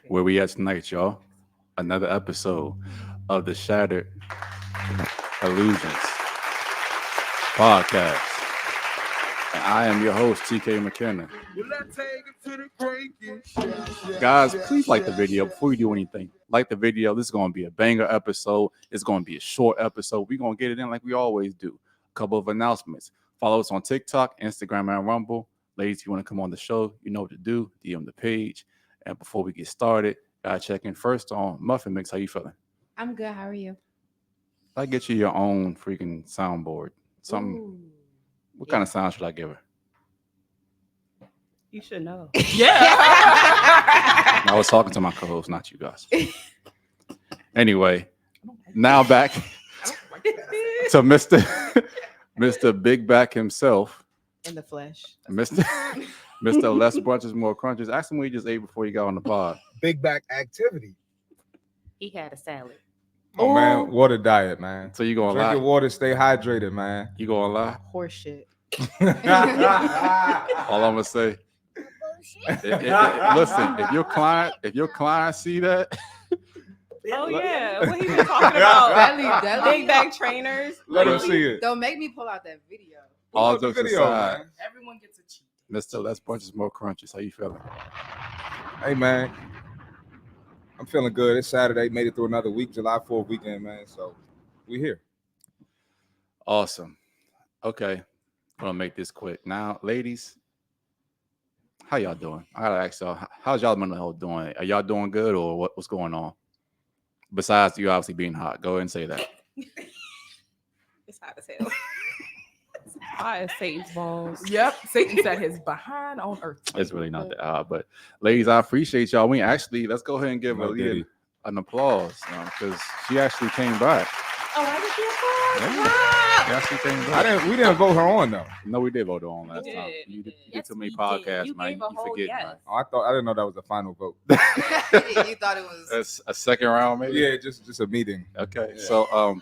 Where we at tonight, y'all? Another episode of the Shattered Illusionz Podcast. And I am your host, TK McKenna. Guys, please like the video before you do anything. Like the video. This is going to be a banger episode. It's going to be a short episode. We're going to get it in like we always do. A couple of announcements. Follow us on TikTok, Instagram, and Rumble. Ladies, if you want to come on the show, you know what to do. DM the page. And before we get started, gotta check in first on Muffin Mix. How you feeling? I'm good. How are you? I get you your own freaking soundboard. Something. Ooh. What kind of sound should I give her? You should know. Yeah. I was talking to my co-host, not you guys. Anyway, now back to Mr. Big Back himself. In the flesh. Mr. Less Brunches, More Crunches. Ask him what he just ate before you got on the pod. Big back activity. He had a salad. Oh man, water diet, man. So you gonna Drink lie? your water, stay hydrated, man. You gonna lie? Horse shit. All I'm gonna say. Listen, if your client see that, Oh yeah, what he been talking about? That Big back trainers. Let him see it. Don't make me pull out that video. all Look at jokes the video, aside, man. Everyone gets a cheat. Mr. Less Brunches, More Crunches. How you feeling? Hey man, I'm feeling good. It's Saturday, made it through another week, July 4th weekend, man. So we here. Awesome. Okay, I'm gonna make this quick. Now, ladies, how y'all doing? I gotta ask y'all, how's y'all mental health doing? Are y'all doing good, or what's going on? Besides you obviously being hot, go ahead and say that. It's hot as hell. It's hot as Satan's balls. Yep, Satan set his behind on earth. It's really not that hot, but ladies, I appreciate y'all. Let's go ahead and give No, Aaliyah Diddy. an applause because she actually came back. Oh, I did She actually came back. We didn't vote her on though. No, we did vote on last We time. did. You did Yes, too many we did. podcasts, You man. gave a You whole forget, yes. Oh, I didn't know that was the final vote. You thought it was. That's a second round, maybe. Yeah, just a meeting. Okay. Yeah. So Oh,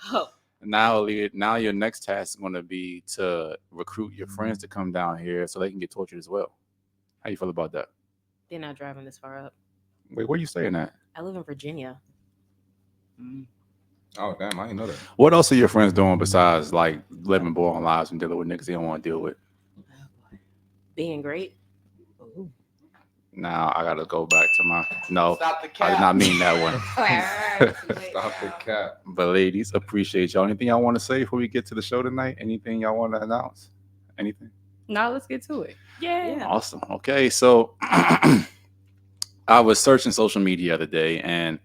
now your next task is going to be to recruit your friends to come down here so they can get tortured as well. How you feel about that? they're not driving this far up. Wait, where you staying at? I live in Virginia. Oh damn, I didn't know that. What else are your friends doing besides like living boring lives and dealing with niggas they don't want to deal with? Being great. Now I gotta go back to my no. Stop the I cap. did not mean that one. Stop the cap. But ladies, appreciate y'all. Anything y'all want to say before we get to the show tonight? Anything y'all want to announce? Anything? Now let's get to it. Yeah. Awesome. Okay, so I was searching social media the other day, and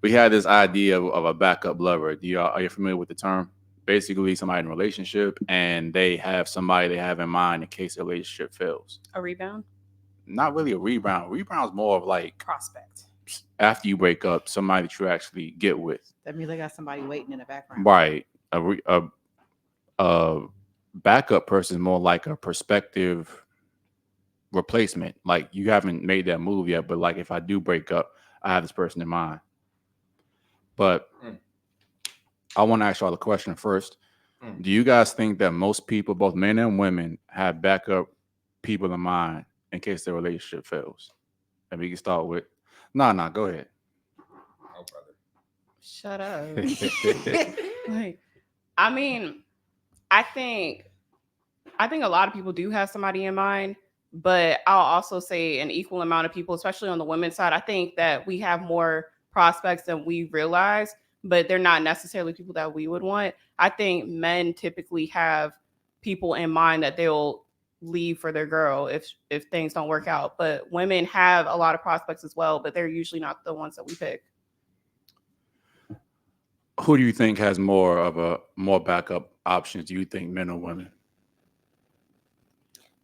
we had this idea of a backup lover. Are you familiar with the term? Basically, somebody in a relationship, and they have somebody they have in mind in case the relationship fails. A rebound. Not really a rebound. Rebound is more of like Prospect. after you break up, somebody that you actually get with. That means they got somebody waiting in the background. Right. A backup person is more like a prospective replacement. Like you haven't made that move yet, but like if I do break up, I have this person in mind. But I want to ask y'all the question first. Do you guys think that most people, both men and women, have backup people in mind in case their relationship fails? And we can start with go ahead. Oh brother. Shut up. Like, I mean, I think a lot of people do have somebody in mind, but I'll also say an equal amount of people, especially on the women's side, I think that we have more prospects than we realize, but they're not necessarily people that we would want. I think men typically have people in mind that they'll leave for their girl if things don't work out, but women have a lot of prospects as well, but they're usually not the ones that we pick. Who do you think has more backup options? Do you think men or women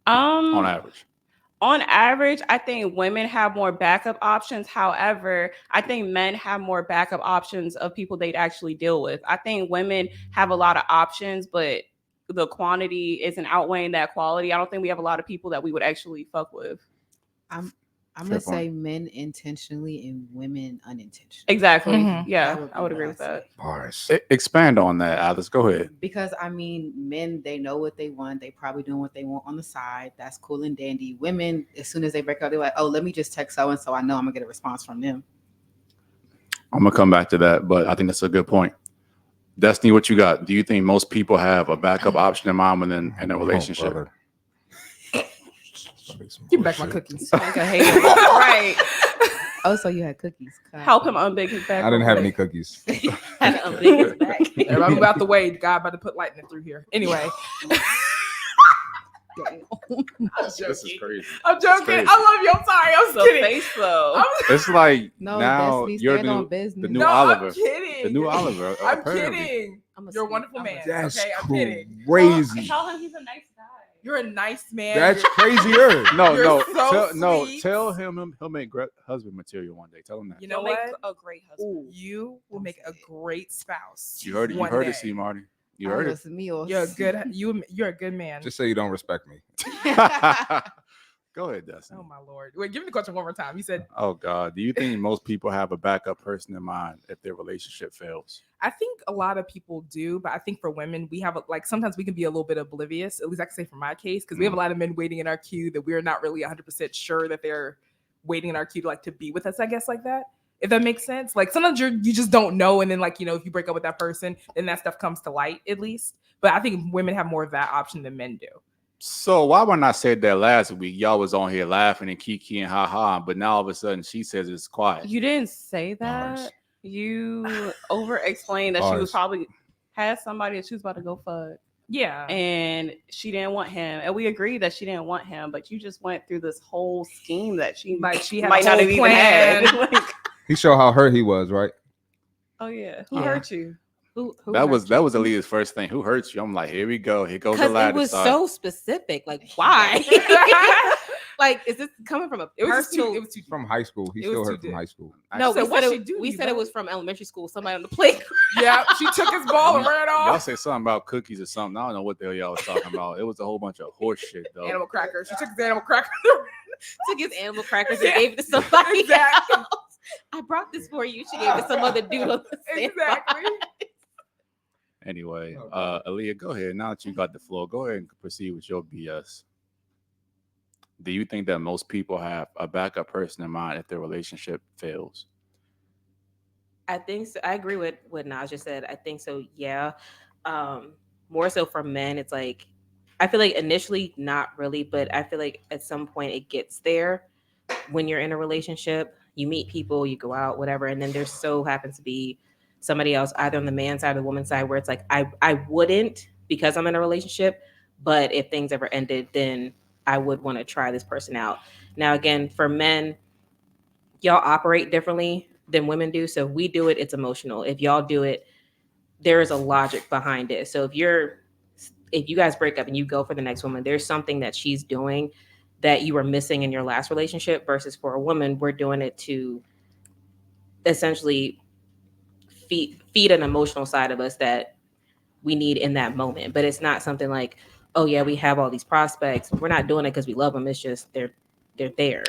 on average? On average, I think women have more backup options. However, I think men have more backup options of people they'd actually deal with. I think women have a lot of options, but the quantity isn't outweighing that quality. I don't think we have a lot of people that we would actually fuck with. I'm gonna say men intentionally and women unintentionally. Exactly. Mhm. Yeah, That would be I would what agree I with say. that. Bars. Expand on that, Alice. Go ahead. Because I mean, men, they know what they want. They probably doing what they want on the side. That's cool and dandy. Women, as soon as they break up, they're like, "Oh, let me just text so and so. I know I'm gonna get a response from them." I'm gonna come back to that, but I think that's a good point. Destiny, what you got? Do you think most people have a backup option in mind when in a relationship? Give me back my cookies. Like a hater. Right. Oh, so you had cookies. Help him unbig his back. I didn't have any cookies. Had to unbig his back. Everybody move out the way. God about to put lightning through here. Anyway. This is crazy. I'm joking. crazy. I love you. I'm sorry. I'm So kidding. face though. It's like No, now Destiny, you're stand on the business. new No, Oliver. I'm kidding. The new Oliver. I'm apparently. kidding. You're a wonderful man. That's okay, I'm kidding. crazy. Tell him he's a nice guy. You're a nice man. That's You're- crazier. No, You're so sweet. tell him he'll make great husband material one day. Tell him that. You know He'll make what? a great husband. You will make a great spouse. You heard it. You one heard day. it, Cmarty. You Ay, heard Dios mío. You're a good. You're a good man. Just say you don't respect me. it. Go ahead, Dustin. Oh my lord! Wait, give me the question one more time. You said Oh God, do you think most people have a backup person in mind if their relationship fails? I think a lot of people do, but I think for women, we have like sometimes we can be a little bit oblivious. At least I can say for my case, because we have a lot of men waiting in our queue that we're not really 100% sure that they're waiting in our queue to like to be with us. I guess like that, if that makes sense. Like sometimes you just don't know, and then like if you break up with that person, then that stuff comes to light at least. But I think women have more of that option than men do. So why when I said that last week, y'all was on here laughing and kiki and ha ha, but now all of a sudden she says it's quiet. You didn't say that. Bars. You over explained that she was Bars. probably had somebody that she was about to go fuck. Yeah. And she didn't want him. And we agreed that she didn't want him, but you just went through this whole scheme that she Had might a not whole have even had. plan. Like, He showed how hurt he was, right? oh yeah. Who Yeah. hurt you? Who That was hurt you? Aaliyah's first thing. Who hurts you? I'm like, here we go. Here goes the Because ladder. it was side. so specific. Like, why? Like, is this coming from a It was personal? too. It was too. From high school. He It still was hurt too from deep. high school. No, So we what'd said she do to we you, said it bro? was from elementary school. Somebody on the playground. Yeah, she took his ball and ran Y'all off. said something about cookies or something. I don't know what the hell y'all was talking about. It was a whole bunch of horse shit though. Animal cracker. She took his animal cracker. Took his animal crackers and gave it to somebody Exactly. else. I brought this for you. She gave it to some other dude on the standby. Exactly. Anyway, Oh, Aaliyah, go ahead. Now that you got the floor, go ahead and proceed with your BS. Do you think that most people have a backup person in mind if their relationship fails? I think so. I agree with what Naj just said. I think so. Yeah. More so for men, it's like I feel like initially not really, but I feel like at some point it gets there when you're in a relationship. You meet people, you go out, whatever, and then there so happens to be somebody else, either on the man's side or the woman's side, where it's like I wouldn't because I'm in a relationship, but if things ever ended, then I would want to try this person out. Now, again, for men, y'all operate differently than women do. So if we do it, it's emotional. If y'all do it, there is a logic behind it. So if you guys break up and you go for the next woman, there's something that she's doing that you were missing in your last relationship, versus for a woman, we're doing it to essentially feed an emotional side of us that we need in that moment. But it's not something like, oh yeah, we have all these prospects. We're not doing it because we love them. It's just they're there.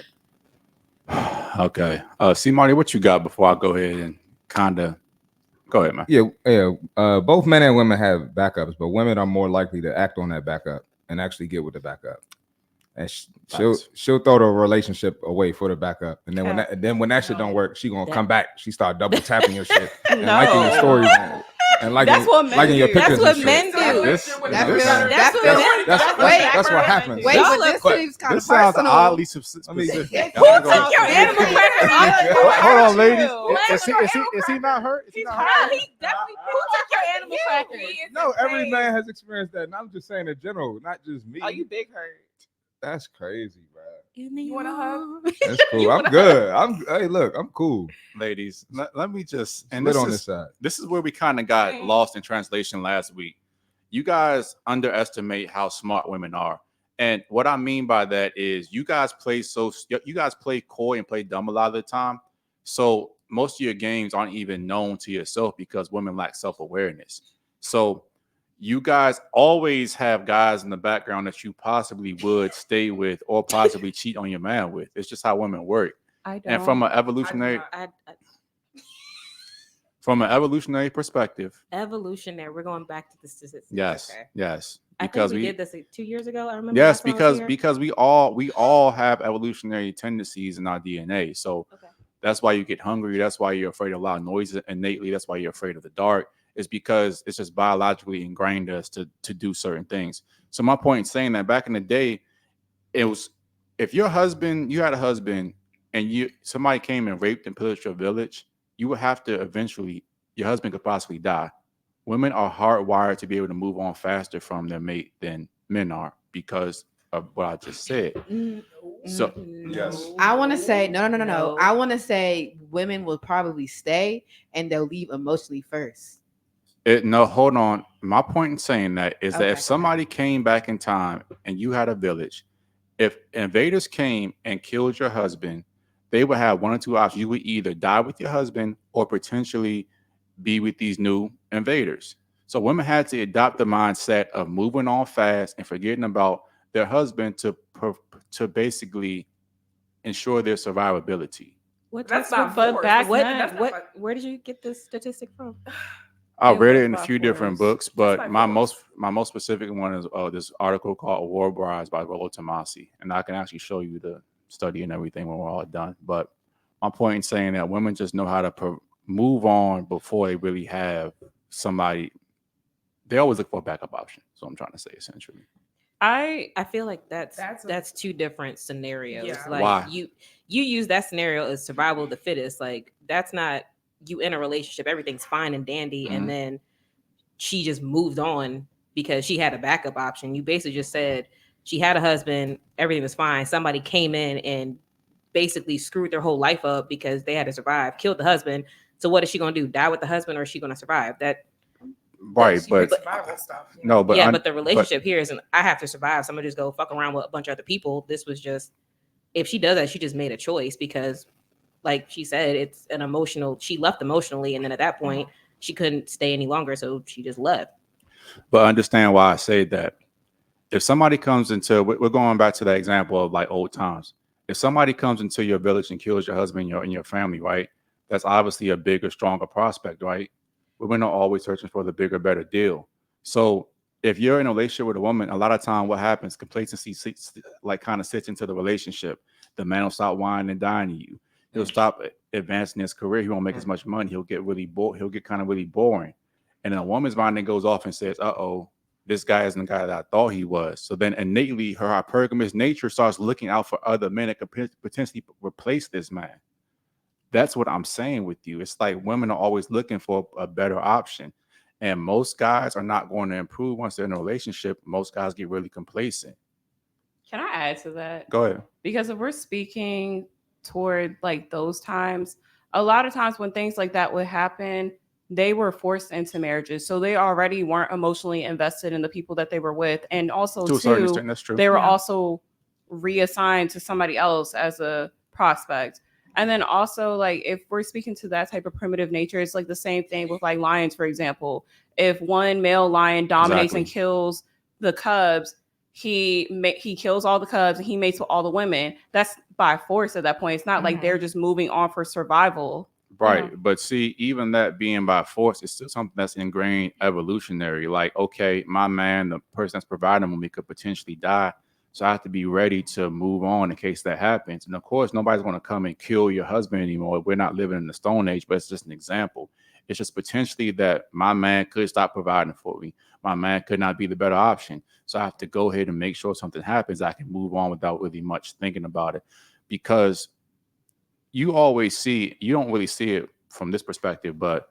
Okay. Cmarty, what you got before I go ahead and kinda go ahead, man? Yeah. Both men and women have backups, but women are more likely to act on that backup and actually get with the backup. And she'll throw the relationship away for the backup, and then when that shit don't work, she gonna come back. She start double tapping your shit and liking your stories and liking That's what men liking your do. pictures. That's what and shit. men do. That's what happens. Wait, Y'all but this look- seems kind This of sounds personal. oddly specific. Who took your animal crackers? Hold on, ladies. You. Is he not hurt? Is he He's not hurt. hurt? He definitely who took your animal crackers? No, every man has experienced that, and I'm just saying in general, not just me. Are you big hurt? That's crazy, bro. You want a hug? That's cool. I'm good. Hey, look, I'm cool. Ladies, let me just and Split this on is this side. this is where we kind of got lost in translation last week. You guys underestimate how smart women are. And what I mean by that is you guys play coy and play dumb a lot of the time. So most of your games aren't even known to yourself because women lack self-awareness. So you guys always have guys in the background that you possibly would stay with or possibly cheat on your man with. It's just how women work. I don't. And from an evolutionary perspective, Evolutionary. We're going back to the statistics. yes, Okay. yes, I because think we we did this 2 years ago. I remember. yes, last time I was because here. we all have evolutionary tendencies in our DNA. So Okay. That's why you get hungry. That's why you're afraid of loud noises innately. That's why you're afraid of the dark. It's because it's just biologically ingrained us to do certain things. So my point in saying that back in the day, it was if you had a husband and somebody came and raped and pillaged your village, you would have to eventually, your husband could possibly die. Women are hardwired to be able to move on faster from their mate than men are because of what I just said. So Yes. I want to say no. I want to say women will probably stay and they'll leave emotionally first. No, hold on. My point in saying that is that Okay, if somebody came back in time and you had a village, if invaders came and killed your husband, they would have one or two options. You would either die with your husband or potentially be with these new invaders. So women had to adopt the mindset of moving on fast and forgetting about their husband to basically ensure their survivability. What That's type not of- but forced. back what, then- That's not what, like- where did you get this statistic from? I It read was it in a by few different force. books, but by my force. most specific one is this article called War Brides by Cmarty, and I can actually show you the study and everything when we're all done. But my point in saying that women just know how to move on before they really have somebody. They always look for a backup option. So I'm trying to say essentially. I feel like that's two different scenarios. Yeah. Like Why? you use that scenario as survival of the fittest. Like that's not you in a relationship, everything's fine and dandy, Mhm. and then she just moved on because she had a backup option. You basically just said she had a husband, everything was fine. Somebody came in and basically screwed their whole life up because they had to survive, killed the husband. So what is she gonna do? Die with the husband, or is she gonna survive? Right, She but picks survival stuff. you no, know? but But the relationship here isn't I have to survive. So I'm gonna just go fuck around with a bunch of other people. This was just if she does that, she just made a choice because like she said, it's an emotional, she left emotionally, and then at that point she couldn't stay any longer, so she just left. But understand why I say that. If somebody comes into, we're going back to that example of like old times. If somebody comes into your village and kills your husband and your family, right? That's obviously a bigger, stronger prospect, right? Women are always searching for the bigger, better deal. So if you're in a relationship with a woman, a lot of time what happens, complacency kind of sits into the relationship. The man will stop whining and dining you. He'll stop advancing his career. He won't make as much money. He'll get really bored. He'll get kind of really boring. And then a woman's mind then goes off and says, "Uh-oh, this guy isn't the guy that I thought he was." So then innately her hypergamous nature starts looking out for other men that could potentially replace this man. That's what I'm saying with you. It's like women are always looking for a better option. And most guys are not going to improve once they're in a relationship. Most guys get really complacent. Can I add to that? Go ahead. Because if we're speaking toward like those times, a lot of times when things like that would happen, they were forced into marriages. So they already weren't emotionally invested in the people that they were with. And also, To a certain too, extent, that's true. they were Yeah. also reassigned to somebody else as a prospect. And then also, like, if we're speaking to that type of primitive nature, it's like the same thing with like lions, for example. If one male lion dominates and kills the cubs, he kills all the cubs and he mates with all the women. That's by force at that point. It's not like they're just moving on for survival. Right. But see, even that being by force is still something that's ingrained evolutionary. Like, okay, my man, the person that's providing me could potentially die. So I have to be ready to move on in case that happens. And of course, nobody's going to come and kill your husband anymore. We're not living in the Stone Age, but it's just an example. It's just potentially that my man could stop providing for me. My man could not be the better option. So I have to go ahead and make sure something happens. I can move on without really much thinking about it. Because you don't really see it from this perspective, but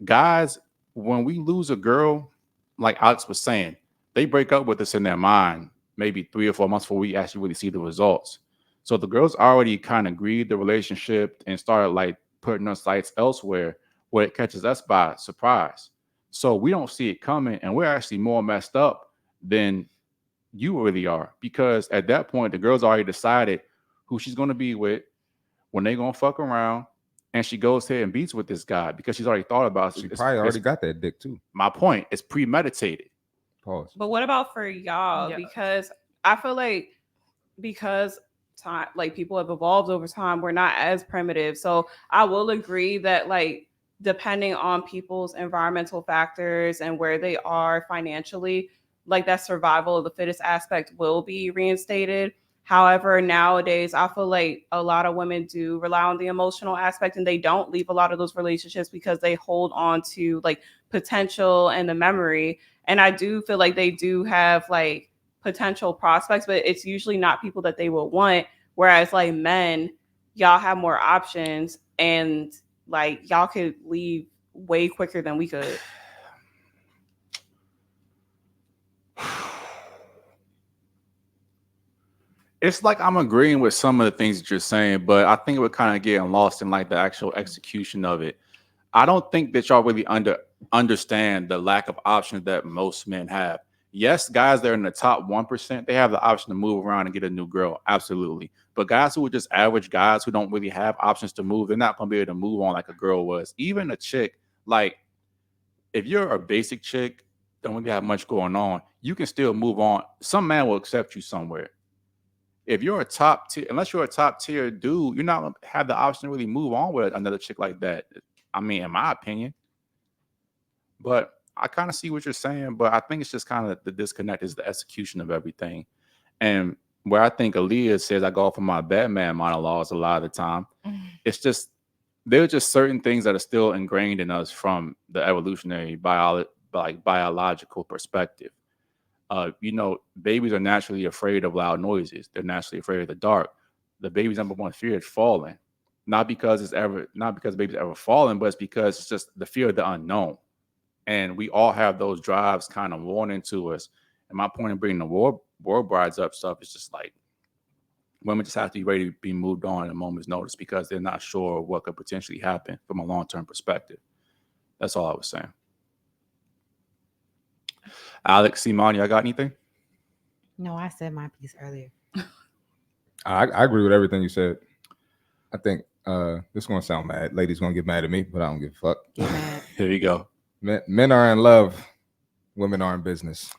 guys, when we lose a girl, like Alex was saying, they break up with us in their mind maybe 3 or 4 months before we actually really see the results. So the girls already kind of grieved the relationship and started like putting their sights elsewhere where it catches us by surprise. So we don't see it coming, and we're actually more messed up than you really are, because at that point the girl's already decided who she's going to be with, when they gonna fuck around, and she goes ahead and beats with this guy because she's already thought about it. She probably already got that dick too. My point is premeditated. Pause. But what about for y'all? Yeah. Because I feel like because time, like people have evolved over time, we're not as primitive. So I will agree that like depending on people's environmental factors and where they are financially, like that survival of the fittest aspect will be reinstated. However, nowadays, I feel like a lot of women do rely on the emotional aspect, and they don't leave a lot of those relationships because they hold on to like potential and the memory. And I do feel like they do have like potential prospects, but it's usually not people that they would want. Whereas like men, y'all have more options, and like y'all could leave way quicker than we could. It's like I'm agreeing with some of the things that you're saying, but I think we're kind of getting lost in like the actual execution of it. I don't think that y'all really understand the lack of options that most men have. Yes, guys that are in the top 1%, they have the option to move around and get a new girl. Absolutely. But guys who are just average guys who don't really have options to move, they're not going to be able to move on like a girl was. Even a chick, like if you're a basic chick, don't really have much going on, you can still move on. Some man will accept you somewhere. If you're a top tier, unless you're a top tier dude, you're not going to have the option to really move on with another chick like that. I mean, in my opinion. But I kind of see what you're saying, but I think it's just kind of the disconnect is the execution of everything. And where I think Aaliyah says I go off of my Batman monologues a lot of the time, it's just there are just certain things that are still ingrained in us from the evolutionary biological perspective. Babies are naturally afraid of loud noises. They're naturally afraid of the dark. The baby's number one fear is falling. Not because baby's ever fallen, but it's because it's just the fear of the unknown. And we all have those drives kind of worn into us. And my point in bringing the war brides up stuff is just like women just have to be ready to be moved on at a moment's notice because they're not sure what could potentially happen from a long-term perspective. That's all I was saying. Alex, Cmarty, I got anything? No, I said my piece earlier. I agree with everything you said. I think this is going to sound mad. Ladies going to get mad at me, but I don't give a fuck. Get mad. Here you go. Men are in love. Women are in business.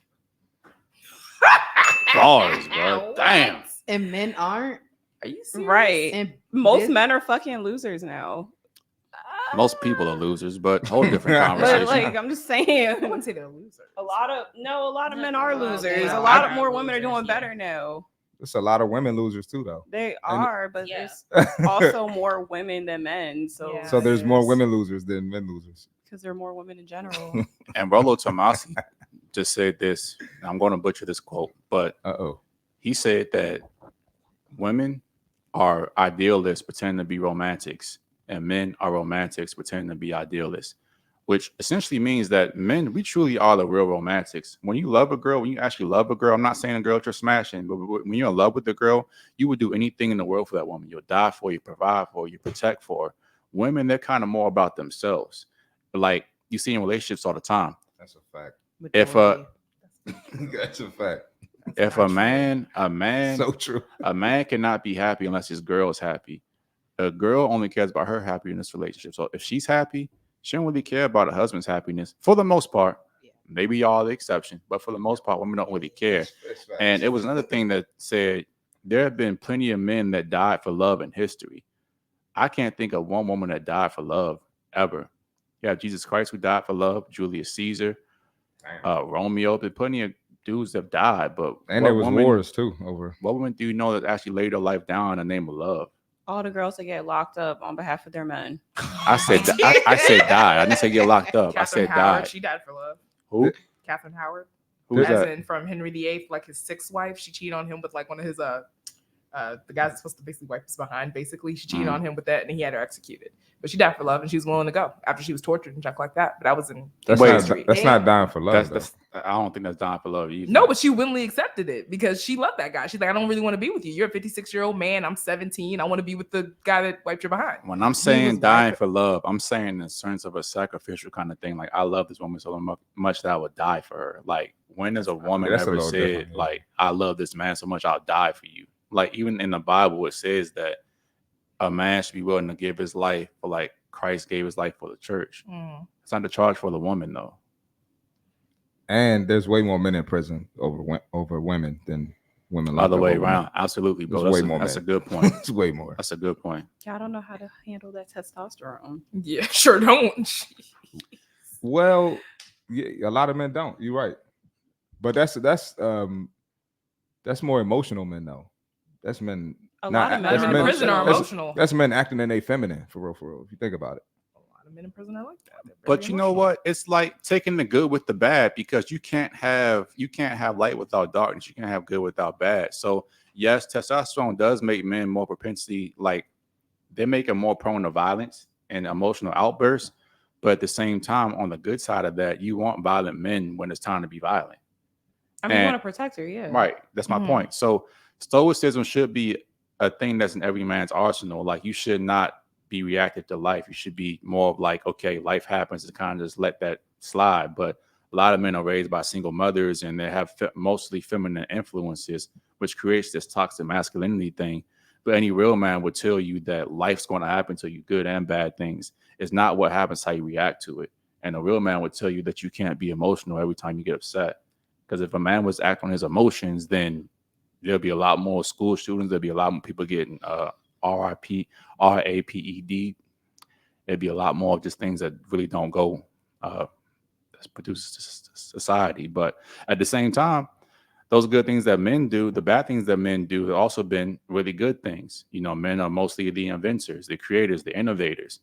Bars, bro. Damn. And men aren't. Are you serious? Right. And Most men are fucking losers now. Most people are losers, but whole different But, conversation. But like, I'm just saying. I wouldn't say they're losers. A lot of men are No, losers. they A are. lot of more women are doing better now. There's a lot of women losers too, though. They are, but Yeah. there's also more women than men. So, Yeah. So there's more women losers than men losers. because there are more women in general. And Rollo Tomasi just said this. I'm going to butcher this quote, but he said that women are idealists pretending to be romantics, and men are romantics pretending to be idealists, which essentially means that men, we truly are the real romantics. When you love a girl, when you actually love a girl, I'm not saying a girl that you're smashing, but when you're in love with the girl, you would do anything in the world for that woman. You'll die for her, you provide for her, you protect for her. Women, they're kind of more about themselves. Like you see in relationships all the time. That's a fact. If That's a fact. If a man, So true. a man cannot be happy unless his girl is happy. A girl only cares about her happiness in this relationship. So if she's happy, she don't really care about her husband's happiness for the most part. Yeah. Maybe y'all the exception, but for the most part, women don't really care. And it was another thing that said there have been plenty of men that died for love in history. I can't think of one woman that died for love ever. You have Jesus Christ who died for love, Julius Caesar, Romeo. There's plenty of dudes that have died, but And there was wars too over. What women do you know that actually laid their life down in the name of love? All the girls that get locked up on behalf of their men. I said I said died. I didn't say get locked up. Catherine I said Howard, died. she died for love. Who? Catherine Howard. Who's As that? in from Henry VIII, like his sixth wife. She cheated on him with like one of his the guys that's supposed to basically wipe his behind. Basically, she cheated on him with that, and he had her executed. But she died for love, and she was willing to go after she was tortured and stuff like that. But that was in history. That's not dying for love. That's I don't think that's dying for love either. No, but she willingly accepted it because she loved that guy. She's like, I don't really want to be with you. You're a 56-year-old man. I'm 17. I want to be with the guy that wiped your behind. When I'm saying dying for love, I'm saying in the sense of a sacrificial kind of thing. Like I love this woman so much that I would die for her. Like when has a woman That's a ever little said different, yeah. like I love this man so much I'll die for you? Like even in the Bible it says that a man should be willing to give his life for like Christ gave his life for the church. It's not the charge for the woman though. And there's way more men in prison over women than women. Other way around. Absolutely, bro. That's a good point. It's way more. That's a good point. Yeah, I don't know how to handle that testosterone. Yeah, sure don't. Well, yeah, a lot of men don't. You're right, but that's more emotional men though. That's men. A not- lot of men that's are men in prison are emotional. emotional. That's men acting in a feminine, for real, for real. If you think about it. A lot of men in prison are like that. They're very But you know emotional. what? It's like taking the good with the bad, because you can't have light without darkness. You can't have good without bad. So yes, testosterone does make men more propensity, like they make them more prone to violence and emotional outbursts. But at the same time, on the good side of that, you want violent men when it's time to be violent. I mean, you And- want to protect her, yeah. Right. That's my Mhm. point. So stoicism should be a thing that's in every man's arsenal. Like you should not be reactive to life. You should be more of like, okay, life happens, and kind of just let that slide. But a lot of men are raised by single mothers, and they have mostly feminine influences, which creates this toxic masculinity thing. But any real man would tell you that life's going to happen to you, good and bad things. It's not what happens, how you react to it. And a real man would tell you that you can't be emotional every time you get upset. Because if a man was act on his emotions, then there'll be a lot more school shootings. There'll be a lot more people getting RAPED. There'd be a lot more of just things that really don't go that produces society. But at the same time, those good things that men do, the bad things that men do, have also been really good things. You know, men are mostly the inventors, the creators, the innovators.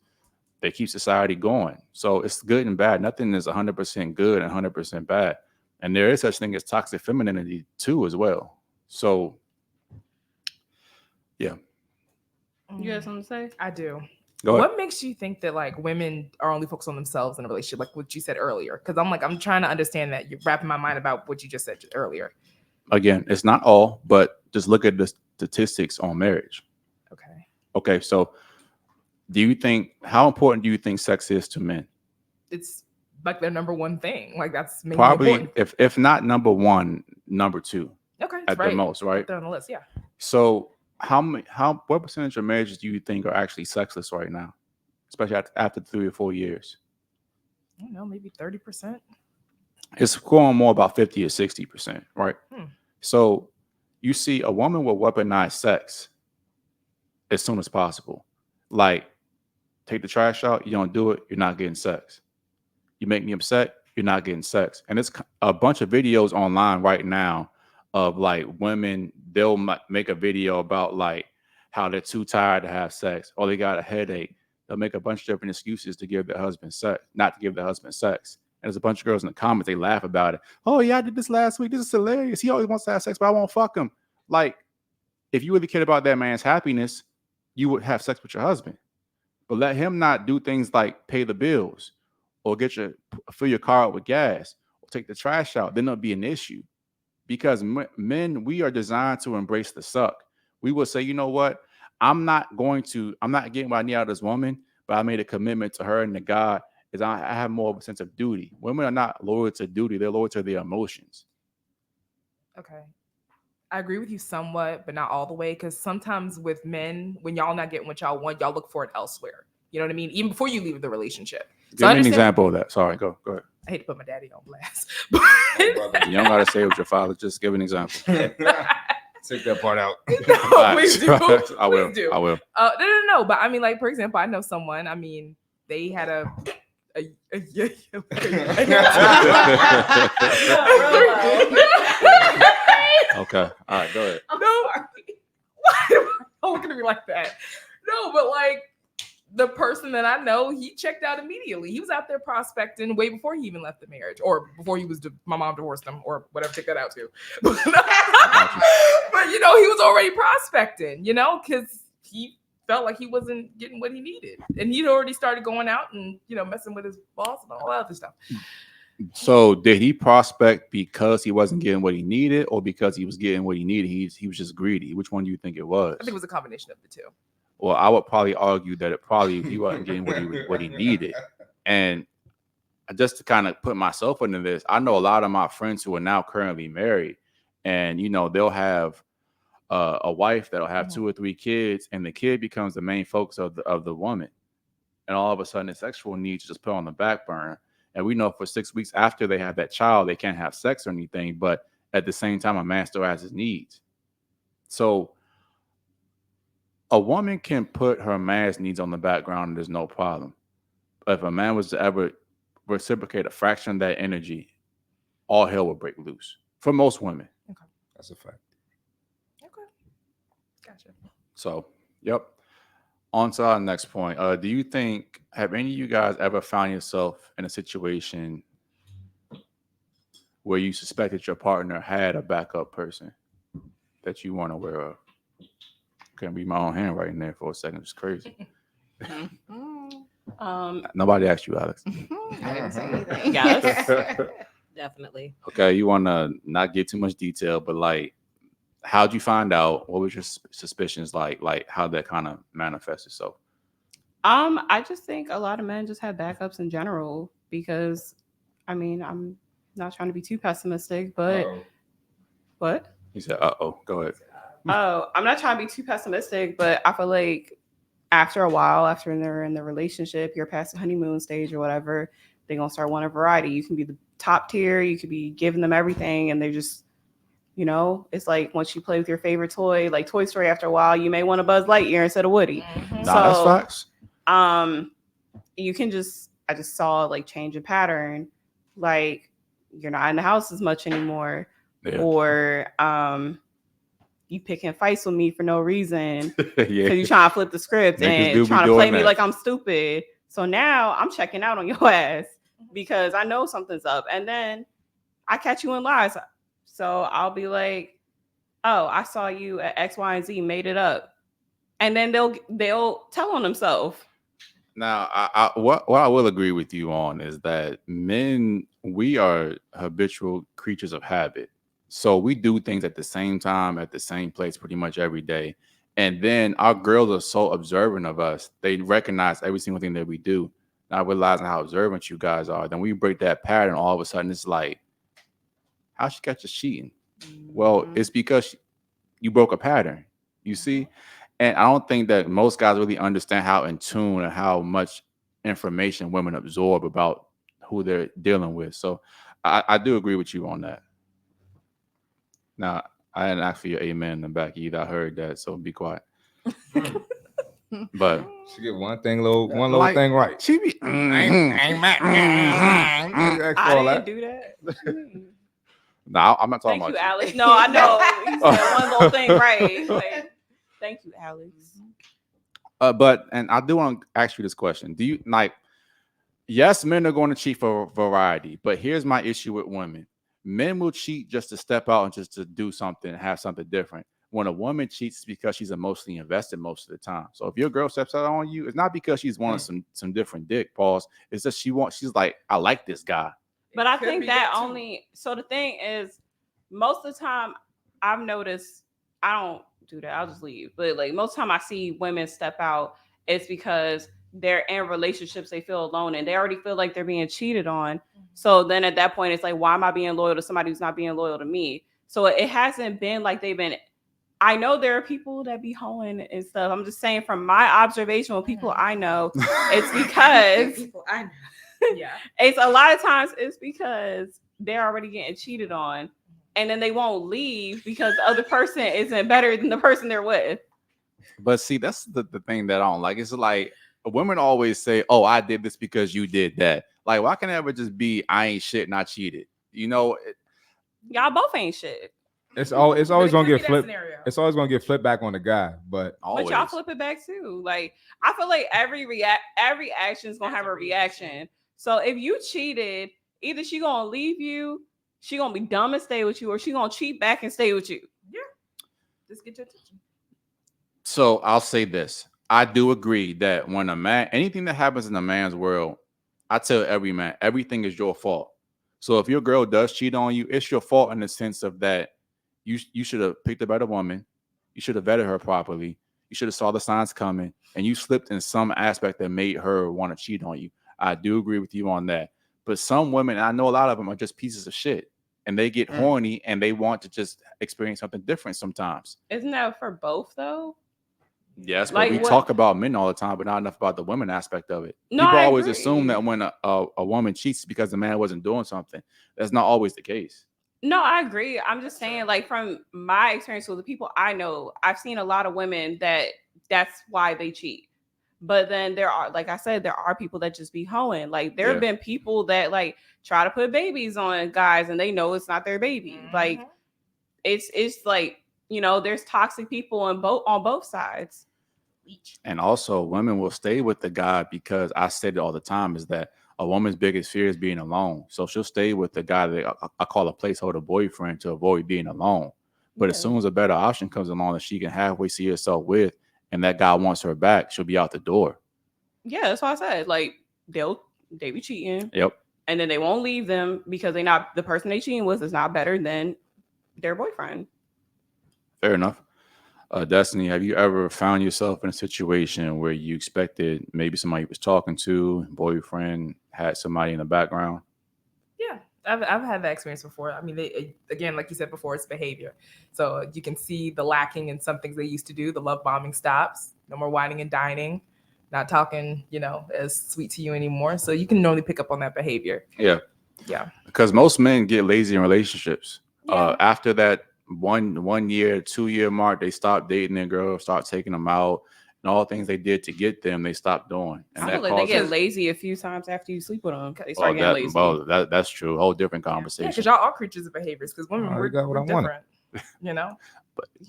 They keep society going. So it's good and bad. Nothing is 100% good and 100% bad. And there is such thing as toxic femininity too, as well. So, yeah. You got something to say? I do. Go ahead. What makes you think that like women are only focused on themselves in a relationship, like what you said earlier? Because I'm trying to understand that. You're wrapping my mind about what you just said earlier. Again, it's not all, but just look at the statistics on marriage. Okay. Okay, so how important do you think sex is to men? It's like their number one thing. Like that's mainly Probably, important. if not number one, number two Okay. at the most, right? They're on the list. Yeah. So what percentage of marriages do you think are actually sexless right now, especially after 3 or 4 years? I don't know, maybe 30%. It's going more about 50 or 60%, right? So you see a woman will weaponize sex as soon as possible. Like, take the trash out, you don't do it, you're not getting sex. You make me upset, you're not getting sex. And it's a bunch of videos online right now of like women, they'll make a video about like how they're too tired to have sex, or they got a headache. They'll make a bunch of different excuses to give their husband sex, not to give their husband sex. And there's a bunch of girls in the comments, they laugh about it. Oh yeah, I did this last week. This is hilarious. He always wants to have sex, but I won't fuck him. Like, if you really cared about that man's happiness, you would have sex with your husband. But let him not do things like pay the bills or fill your car up with gas or take the trash out. Then it'll be an issue. Because men, we are designed to embrace the suck. We will say, you know what? I'm not getting what I need out of this woman, but I made a commitment to her and to God. Is I have more of a sense of duty. Women are not loyal to duty; they're loyal to their emotions. Okay. I agree with you somewhat, but not all the way. Because sometimes with men, when y'all not getting what y'all want, y'all look for it elsewhere. You know what I mean? Even before you leave the relationship. Give me an example of that. Sorry, go ahead. I hate to put my daddy on blast. You don't gotta say it with your father. Just give an example. Take that part out. No, please do. I will. Please do. I will. No. But I mean, like, for example, I know someone, I mean, they had a yeah. Okay. All right. Go ahead. No. Why don't look at me like that? No, but like the person that I know, he checked out immediately. He was out there prospecting way before he even left the marriage, or before he was my mom divorced him, or whatever. Take that out too. But you know, he was already prospecting. You know, because he felt like he wasn't getting what he needed, and he'd already started going out and messing with his boss and all that other stuff. So did he prospect because he wasn't getting what he needed, or because he was getting what he needed? He was just greedy. Which one do you think it was? I think it was a combination of the two. Well, I would probably argue that he wasn't getting what he needed. And just to kind of put myself into this, I know a lot of my friends who are now currently married, and they'll have a wife that'll have 2 or 3 kids, and the kid becomes the main focus of the woman, and all of a sudden, the sexual needs just put on the back burner. And we know for 6 weeks after they have that child, they can't have sex or anything, but at the same time, a man still has his needs. So a woman can put her man's needs on the background and there's no problem. But if a man was to ever reciprocate a fraction of that energy, all hell would break loose for most women. That's a fact. Okay. Gotcha. So, yep. On to our next point. Do you think, have any of you guys ever found yourself in a situation where you suspected your partner had a backup person that you weren't aware of? Couldn't read my own handwriting there for a second. It's crazy. Nobody asked you, Alex. I didn't say anything. Yes. Definitely. Okay, you want to not get too much detail, but like, how'd you find out? What was your suspicions like? Like, how that kind of manifests itself? I just think a lot of men just have backups in general because, I mean, I'm not trying to be too pessimistic, but what? He said, go ahead. Oh, I'm not trying to be too pessimistic, but I feel like after a while, after they're in the relationship, you're past the honeymoon stage or whatever, they're going to start wanting variety. You can be the top tier, you could be giving them everything, and they're just, you know, it's like once you play with your favorite toy, like Toy Story, after a while, you may want a Buzz Lightyear instead of Woody. Mm-hmm. That's facts. You can just, I just saw like change of pattern, like you're not in the house as much anymore, or you picking fights with me for no reason because you trying to flip the script and trying to play me like I'm stupid. So now I'm checking out on your ass because I know something's up, and then I catch you in lies. So I'll be like, "Oh, I saw you at X, Y, and Z, made it up," and then they'll tell on themselves. Now, what I will agree with you on is that men, we are habitual creatures of habit. So we do things at the same time, at the same place, pretty much every day. And then our girls are so observant of us. They recognize every single thing that we do. Not realizing how observant you guys are. Then we break that pattern. All of a sudden, it's like, how'd she catch us cheating? Well, it's because you broke a pattern, you see? And I don't think that most guys really understand how in tune and how much information women absorb about who they're dealing with. So I do agree with you on that. Now, I didn't ask for your amen in the back either. I heard that, so be quiet. But she get one little thing right. She be I didn't do that. No, I'm not talking Thank about you, Alex. No, I know. You said one little thing right. Like, thank you, Alex. But I do want to ask you this question. Do you like, yes, men are going to cheat for variety, but here's my issue with women. Men will cheat just to step out and just to do something, have something different. When a woman cheats, it's because she's emotionally invested most of the time. So if your girl steps out on you, it's not because she's wanting some different dick, pause. It's just she's like, I like this guy. But I think that only, so the thing is, most of the time I've noticed, I don't do that, I'll just leave. But like most of the time I see women step out, it's because they're in relationships, they feel alone and they already feel like they're being cheated on. So then at that point, it's like, why am I being loyal to somebody who's not being loyal to me? So it hasn't been like they've been, I know there are people that be hoeing and stuff. I'm just saying from my observation with people I know, it's because people I know. Yeah. It's a lot of times it's because they're already getting cheated on and then they won't leave because the other person isn't better than the person they're with. But see, that's the thing that I don't like. It's like women always say, oh, I did this because you did that. Like, why can't it ever just be I ain't shit and I cheated? You know, y'all both ain't shit. It's always gonna get flipped. It's always gonna get flipped back on the guy, but y'all flip it back too. Like I feel like every action is gonna have a reaction. So if you cheated, either she gonna leave you, she gonna be dumb and stay with you, or she gonna cheat back and stay with you. Yeah, just get your attention. So I'll say this: I do agree that when a man, anything that happens in a man's world, I tell every man, everything is your fault. So if your girl does cheat on you, it's your fault in the sense of that. You should have picked a better woman. You should have vetted her properly. You should have saw the signs coming, and you slipped in some aspect that made her want to cheat on you. I do agree with you on that. But some women, and I know a lot of them, are just pieces of shit, and they get horny and they want to just experience something different sometimes. Isn't that for both though? Yes, but we talk about men all the time, but not enough about the women aspect of it. No, people always assume that when a woman cheats because the man wasn't doing something. That's not always the case. No, I agree. I'm just saying, like, from my experience with the people I know, I've seen a lot of women that's why they cheat. But then there are, like I said, there are people that just be hoeing. Like, there have been people that, like, try to put babies on guys and they know it's not their baby. Like, it's like, there's toxic people on both sides. And also, women will stay with the guy because I said it all the time is that a woman's biggest fear is being alone. So she'll stay with the guy that I call a placeholder boyfriend to avoid being alone. But as soon as a better option comes along that she can halfway see herself with, and that guy wants her back, she'll be out the door. Yeah, that's why I said, like, they be cheating. Yep. And then they won't leave them because the person they cheating with is not better than their boyfriend. Fair enough. Destiny, have you ever found yourself in a situation where you expected maybe somebody you was talking to, boyfriend, had somebody in the background? Yeah, I've had that experience before. I mean, again, like you said before, it's behavior. So you can see the lacking in some things they used to do. The love bombing stops. No more whining and dining. Not talking, as sweet to you anymore. So you can normally pick up on that behavior. Yeah. Yeah. Because most men get lazy in relationships. Yeah. After that 1 year, 2 year mark, they stop dating their girls, start taking them out, and all the things they did to get them, they stop doing. And I feel like they get lazy a few times after you sleep with them. They start getting lazy. Well, that's true. Whole different conversation. Yeah, because y'all are creatures of behaviors. Because women, we're different.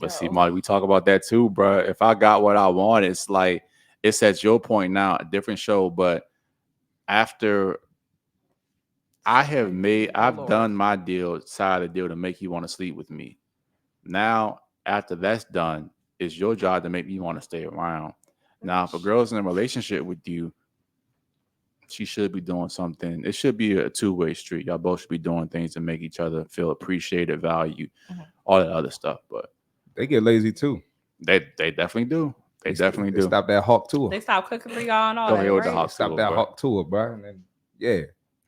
But see, Marty, we talk about that too, bro. If I got what I want, it's like it's at your point now, a different show. But after I've done my side of the deal to make you want to sleep with me. Now, after that's done, it's your job to make me want to stay around. Now, if a girl's in a relationship with you, she should be doing something. It should be a two-way street. Y'all both should be doing things to make each other feel appreciated, valued, all that other stuff. But they get lazy too. They definitely do. They definitely do. Stop that hawk tour. They stop cooking for y'all and all Go that. ahead with the Right? hawk Stop tour, that bro. hawk tour, bro. And then, yeah.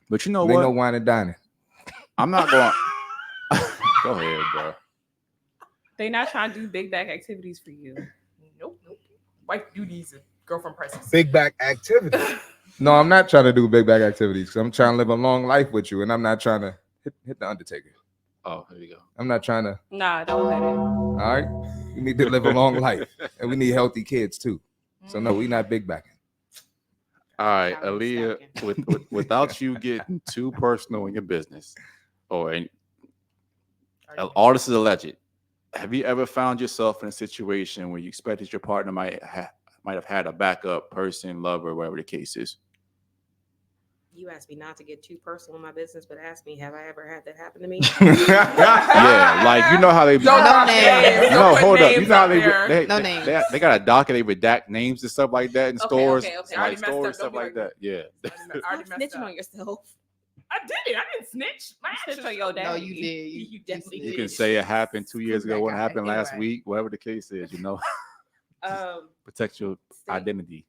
But you know Ain't what? no wine and dining. I'm not going. Go ahead, bro. They not trying to do big back activities for you. Nope. Wife duties and girlfriend prices. Big back activity. No, I'm not trying to do big bag activities. 'Cause I'm trying to live a long life with you, and I'm not trying to hit the Undertaker. Oh, here you go. I'm not trying to. Nah, don't let it. All right, we need to live a long life, and we need healthy kids too. So no, we not big backing. All right, Aaliyah, without you getting too personal in your business, all this is alleged. Have you ever found yourself in a situation where you expected your partner might have had a backup person, lover, whatever the case is? You asked me not to get too personal in my business, but asked me, have I ever had that happen to me? Yeah, like you know how they. No names. No, hold up. You know how No names. they got a docket. They redact names and stuff like that in stores, okay. I already like messed stores, up. stuff Don't be like that. Yeah. I already messed Snitching up. on yourself. I did. I didn't snitch. My Snitch actions on your show dad. No, that. you did. You definitely You did. can say it happened 2 years ago. What That guy. happened last Anyway. week? Whatever the case is, protect your identity.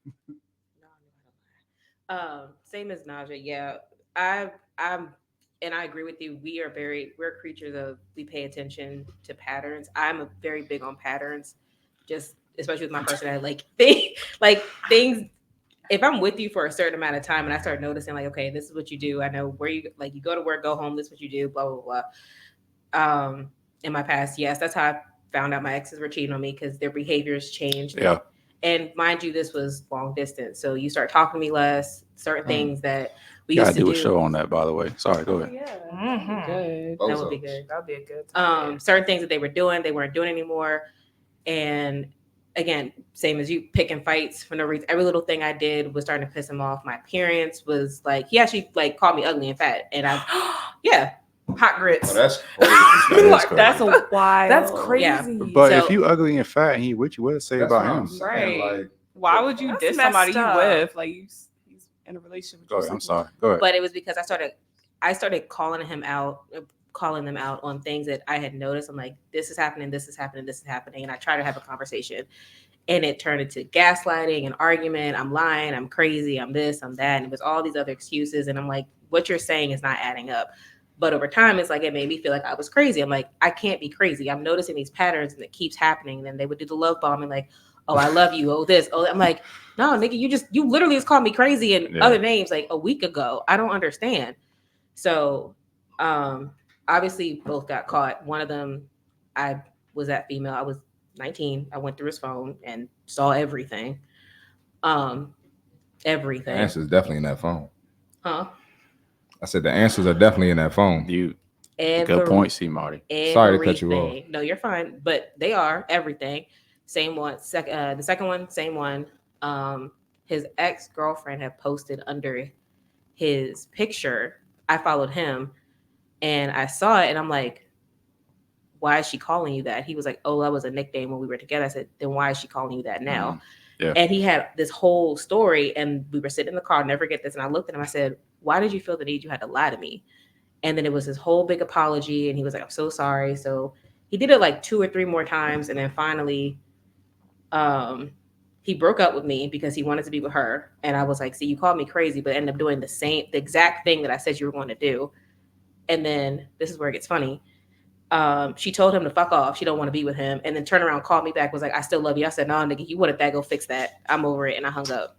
Same as Naja. Yeah, I'm, and I agree with you. We're creatures of, we pay attention to patterns. I'm very big on patterns, just especially with my personality. Like things. If I'm with you for a certain amount of time and I start noticing, like, okay, this is what you do. I know where you go to work, go home. This is what you do. Blah blah blah. In my past, yes, that's how I found out my exes were cheating on me because their behaviors changed. Yeah. And mind you, this was long distance. So you start talking to me less, certain things that we You used gotta to do a show on that, by the way. Sorry, go ahead. Yeah. Good. That would be good. That'd be a good time. Certain things that they weren't doing anymore. And again, same as you, picking fights for no reason. Every little thing I did was starting to piss him off. My appearance was like, he actually like called me ugly and fat. And yeah. Hot grits. Oh, that's That's a wild. That's crazy. Yeah. But So- if you ugly and fat and he with you, what to say That's about what I'm him? saying, Right. like, Why would you That's diss messed somebody you up. with? Like he's in a relationship with Go you. ahead. I'm sorry. Go ahead. But it was because I started calling them out on things that I had noticed. I'm like, this is happening, this is happening, this is happening. And I try to have a conversation. And it turned into gaslighting, an argument. I'm lying, I'm crazy, I'm this, I'm that. And it was all these other excuses. And I'm like, what you're saying is not adding up. But over time, it's like, it made me feel like I was crazy. I'm like, I can't be crazy. I'm noticing these patterns and it keeps happening. And then they would do the love bombing, like, oh, I love you. Oh, this. Oh, I'm like, no, nigga, you literally just called me crazy and other names like a week ago. I don't understand. So, obviously both got caught. One of them, I was that female. I was 19. I went through his phone and saw everything. Everything. The answer's definitely in that phone. Huh? I said the answers are definitely in that phone. You Good point, Cmarty. Sorry to cut you off. Everything. No, you're fine. But they are everything. Same one. The second one, same one. His ex-girlfriend had posted under his picture. I followed him and I saw it and I'm like, why is she calling you that? He was like, oh, that was a nickname when we were together. I said, then why is she calling you that now? Yeah. And he had this whole story and we were sitting in the car, I'll never get this. And I looked at him, I said, why did you feel the need you had to lie to me? And then it was this whole big apology. And he was like, I'm so sorry. So he did it like 2 or 3 more times. And then finally, he broke up with me because he wanted to be with her. And I was like, see, you called me crazy, but ended up doing the exact thing that I said you were going to do. And then this is where it gets funny. She told him to fuck off. She don't want to be with him. And then turned around, called me back, was like, I still love you. I said, no, nigga, you wanted that, go fix that. I'm over it. And I hung up.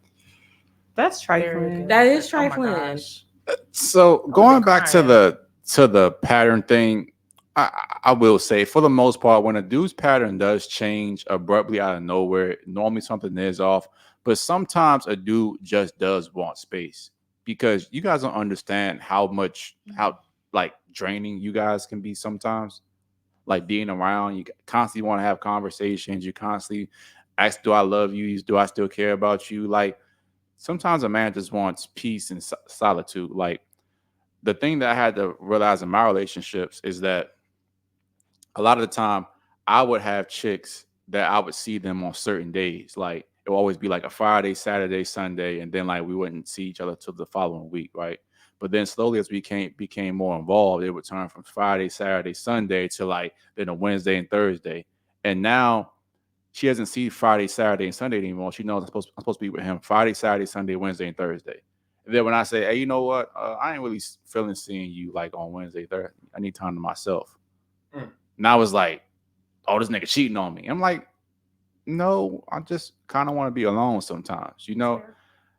That's trifling. That is Oh my trifling. gosh. So going back to crying. the pattern thing, I will say for the most part, when a dude's pattern does change abruptly out of nowhere, normally something is off. But sometimes a dude just does want space because you guys don't understand how like draining you guys can be sometimes. Like being around, you constantly want to have conversations. You constantly ask, "Do I love you? Do I still care about you?" Like sometimes a man just wants peace and solitude. Like the thing that I had to realize in my relationships is that a lot of the time I would have chicks that I would see them on certain days. Like it would always be like a Friday, Saturday, Sunday, and then like we wouldn't see each other till the following week, right? But then slowly as we became more involved, it would turn from Friday, Saturday, Sunday to like then a Wednesday and Thursday. And now she doesn't see Friday, Saturday, and Sunday anymore. She knows I'm supposed to be with him Friday, Saturday, Sunday, Wednesday, and Thursday. And then when I say, hey, you know what? I ain't really feeling seeing you like on Wednesday, Thursday. I need time to myself. And I was like, oh, this nigga cheating on me. I'm like, no, I just kind of want to be alone sometimes, you know?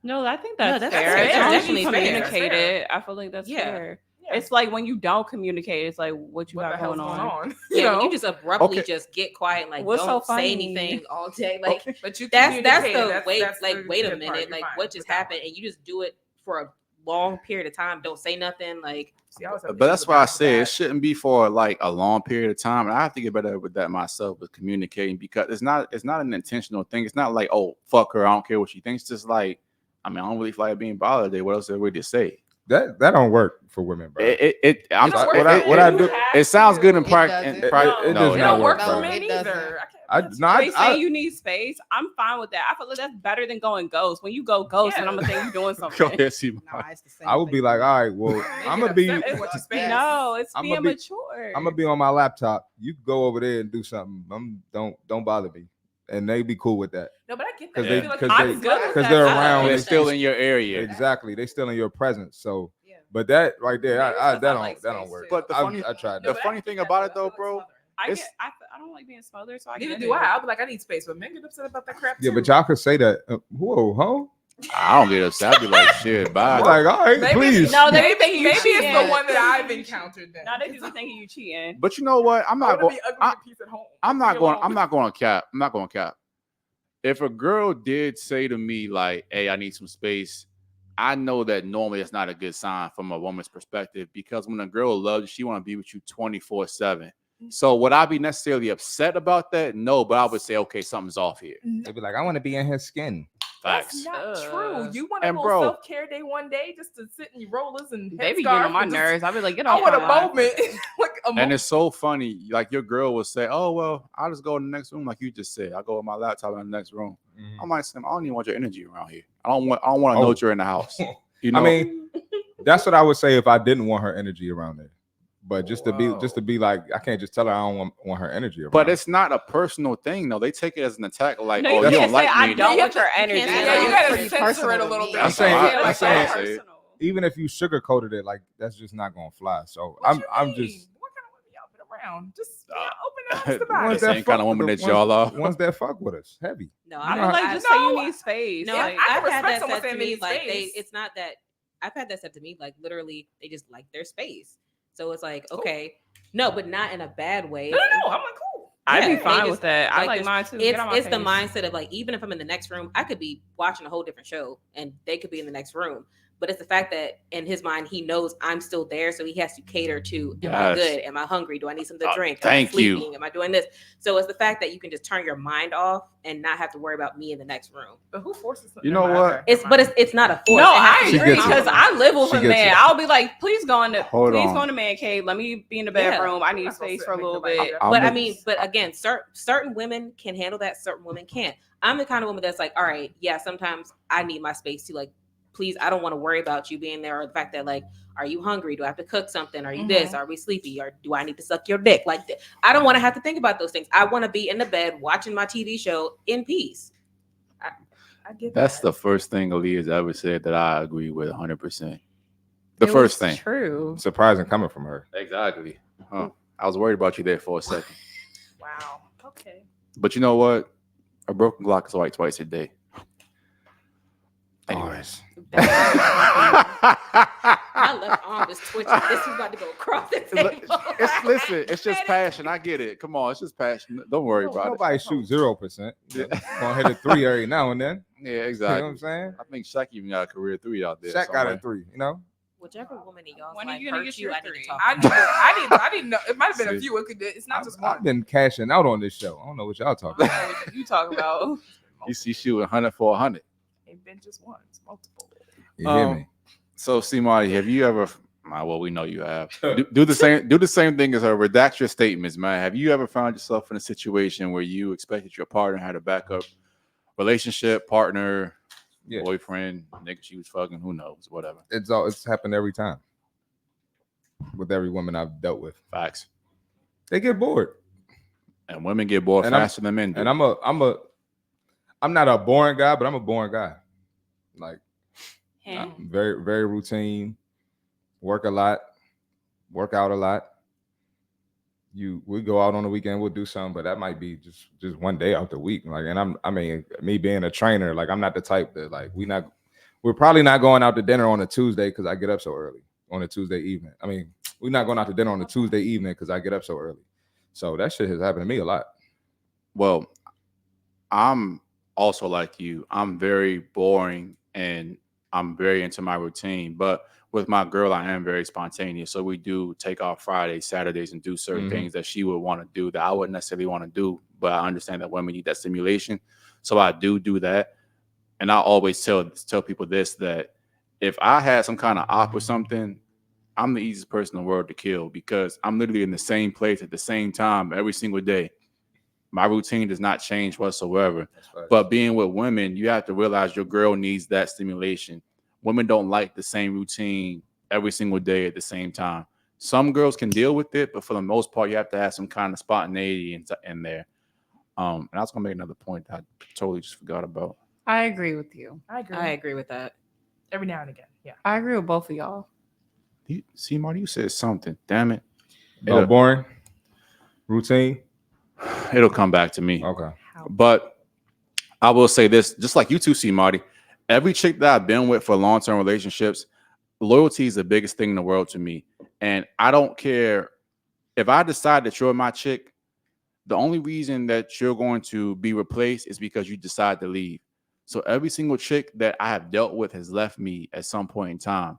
No, I think that's that's fair. fair. As That's long as definitely you fair. communicate it, I feel like that's fair. Yeah. It's like when you don't communicate, it's like what you What the got hell's going on. Yeah, know? you just abruptly Okay. just get quiet, like What's don't so say funny? anything all day. Like But you that's communicate. the wait, That's like the wait a good part. minute, You're like fine what just with that happened, one. and you just do it for a long period of time. Don't say nothing. Like See, I always have But that's issues why I with say it that. shouldn't be for like a long period of time. And I have to get better with that myself, with communicating, because it's not an intentional thing. It's not like, oh, fuck her, I don't care what she thinks. It's just like, I mean, I don't really feel like being bothered today. What else is there to say? That don't work for women, bro. It sounds good in It practice. doesn't. It does It not don't work No, for bro. men it doesn't. either. They say you need space. I'm fine with that. I feel like that's better than going ghost. When you go ghost, and I'm gonna think you're doing Go something. ahead, Cmarty. No, it's the same I would be thing. like, all right, well, I'm gonna be No, it's I'ma being be- mature. I'm gonna be on my laptop. You can go over there and do something. Don't bother me, and they be cool with that No, but I get that. 'Cause I they- feel like 'cause it's they- like- I'm good with because that. they're I around. They're understand. still in your area. Exactly, they still in your presence. So, Yeah. but that right there, Maybe it's 'cause I that like don't space, work. too. But the I funny- tried the that. funny thing about it though, bro, I it's- don't like being smothered, so I Neither get do it. I. I'll be like, I need space, but men get upset about that crap. Yeah, too. but y'all could say that. Whoa, huh? I don't get upset. I'd be like, shit, bye. I'm like, all right, Maybe- please. No, they maybe, be thinking you maybe it's cheating. the one that I've encountered. Then No, they just be thinking you cheating. But you know what? I'm I not want to going. be ugly I- and peace at home. I'm Leave not me going. alone. I'm not going to cap. I'm not going to cap. If a girl did say to me like, "Hey, I need some space," I know that normally it's not a good sign from a woman's perspective, because when a girl loves you, she want to be with you 24/7. So would I be necessarily upset about that? No, but I would say, okay, something's off here. They'd be like, I want to be in his skin. Facts. That's not true. You want a And little bro- self-care day one day just to sit in your rollers and They be getting on my nerves. I be like, get I off want my a line. moment. Like a And moment. it's so funny. Like your girl will say, "Oh well, I'll just go in the next room," like you just said. I'll go with my laptop in the next room. I might say, I don't even want your energy around here. I don't want to know Oh. that you're in the house. You know, I mean, that's what I would say if I didn't want her energy around there. But just to be like, I can't just tell her I don't want her energy around. but it's not a personal thing though. They take it as an attack. Like, No, oh, you you can't don't say like I me. don't Yeah, want your energy. can't Yeah, say you that. gotta Pretty censor personal it a to little me. bit. I'm saying- Yeah, I'm like, saying- that's personal. even if you sugarcoated it, like that's just not gonna fly. So What I'm you I'm mean? just What kind of women y'all been around? Just be open and honest The about ones it. that- same kind of woman the that y'all are. ones that fuck with us heavy. no, I know feel how- like just say you No, need space. No, like, I can I've had respect that someone said to saying they me. need Like space. it's not that. I've had that said to me. Like literally, they just like their space. So it's like, Cool. okay, no, but not in a bad way. No, I'm like, cool. I'd Yeah, be they fine just- with that. I like like this- mine too. Get on my It's the face. mindset of like, even if I'm in the next room, I could be watching a whole different show and they could be in the next room. But it's the fact that in his mind he knows I'm still there, so he has to cater to: am I Yes. good? Am I hungry? Do I need something to drink? Am I Thank you. sleeping? Am I doing this? So it's the fact that you can just turn your mind off and not have to worry about me in the next room. But who forces? You know what? It's not a force. No, It has I to be agree gets it. because I live with She a gets man. it. I'll be like, please go in Hold on. the man cave. Let me be in the Yeah. bedroom. I I'm need not gonna space sit for a and make little nobody bit. do that. But I'm I a- mean, but again, certain women can handle that. Certain women can't. I'm the kind of woman that's like, all right, yeah, sometimes I need my space too. Like, please, I don't want to worry about you being there, or the fact that, like, are you hungry? Do I have to cook something? Are you this? Are we sleepy? Or do I need to suck your dick? Like, I don't want to have to think about those things. I want to be in the bed watching my TV show in peace. I get That's that. the first thing Aaliyah's ever said that I agree with 100%. The It first was thing. True. Surprising coming from her. Exactly. Huh. I was worried about you there for a second. Wow. Okay. But you know what? A broken clock is right twice a day. Anyways. My left arm is twitching. This is about to go across the table. Listen, it's just passion. I get it. Come on, it's just passion. Don't worry about Nobody shoots 0%. Gonna hit a 3 every now and then. it. Yeah, You know exactly. what I'm saying? I think Shaq even got a career 3 out there. Shaq got somewhere. a 3. You know. Whichever woman in y'all's When are life you gonna hurt get you, your I need three? to talk. I didn't know. It might have been a See. few. It's not just I've one. been cashing out on this show. I don't know what y'all talking I about. don't know what you talk about. You see, shooting 100 for 100. Ain't been just one. It's multiple. You hear me? So, Cmarty, have you ever? Well, we know you have. Do the same. Do the same thing as her. Redact your statements, man. Have you ever found yourself in a situation where you expected your partner had a backup relationship, partner, Yeah. boyfriend, nigga she was fucking, who knows, whatever. It's happened every time. With every woman I've dealt with. Facts. They get bored. And women get bored And I'm- faster than men do. And I'm not a boring guy, but I'm a boring guy. Like I'm very, very routine, work a lot, work out a lot. We go out on the weekend, we'll do something, but that might be just one day out the week. Like, and I mean, me being a trainer, like I'm not the type that like we're probably not going out to dinner on a Tuesday because I get up so early on a Tuesday evening. I mean, we're not going out to dinner on a Tuesday evening because I get up so early. So that shit has happened to me a lot. Well, I'm also like you. I'm very boring and I'm very into my routine. But with my girl, I am very spontaneous. So we do take off Fridays, Saturdays, and do certain things that she would want to do that I wouldn't necessarily want to do. But I understand that women need that stimulation. So I do that. And I always tell people this, that if I had some kind of op or something, I'm the easiest person in the world to kill because I'm literally in the same place at the same time every single day. My routine does not change whatsoever. But being with women, you have to realize your girl needs that stimulation. Women don't like the same routine every single day at the same time. Some girls can deal with it, but for the most part, you have to have some kind of spontaneity in there. And I was gonna make another point that I totally just forgot about. I agree with you. I agree. I agree with that. Every now and again. Yeah. I agree with both of y'all. See, Marty, you said something. Damn it. About boring routine. It'll come back to me. Okay. But I will say this, just like you two, Marty, every chick that I've been with for long-term relationships, loyalty is the biggest thing in the world to me. And I don't care if I decide that you're my chick, the only reason that you're going to be replaced is because you decide to leave. So every single chick that I have dealt with has left me at some point in time.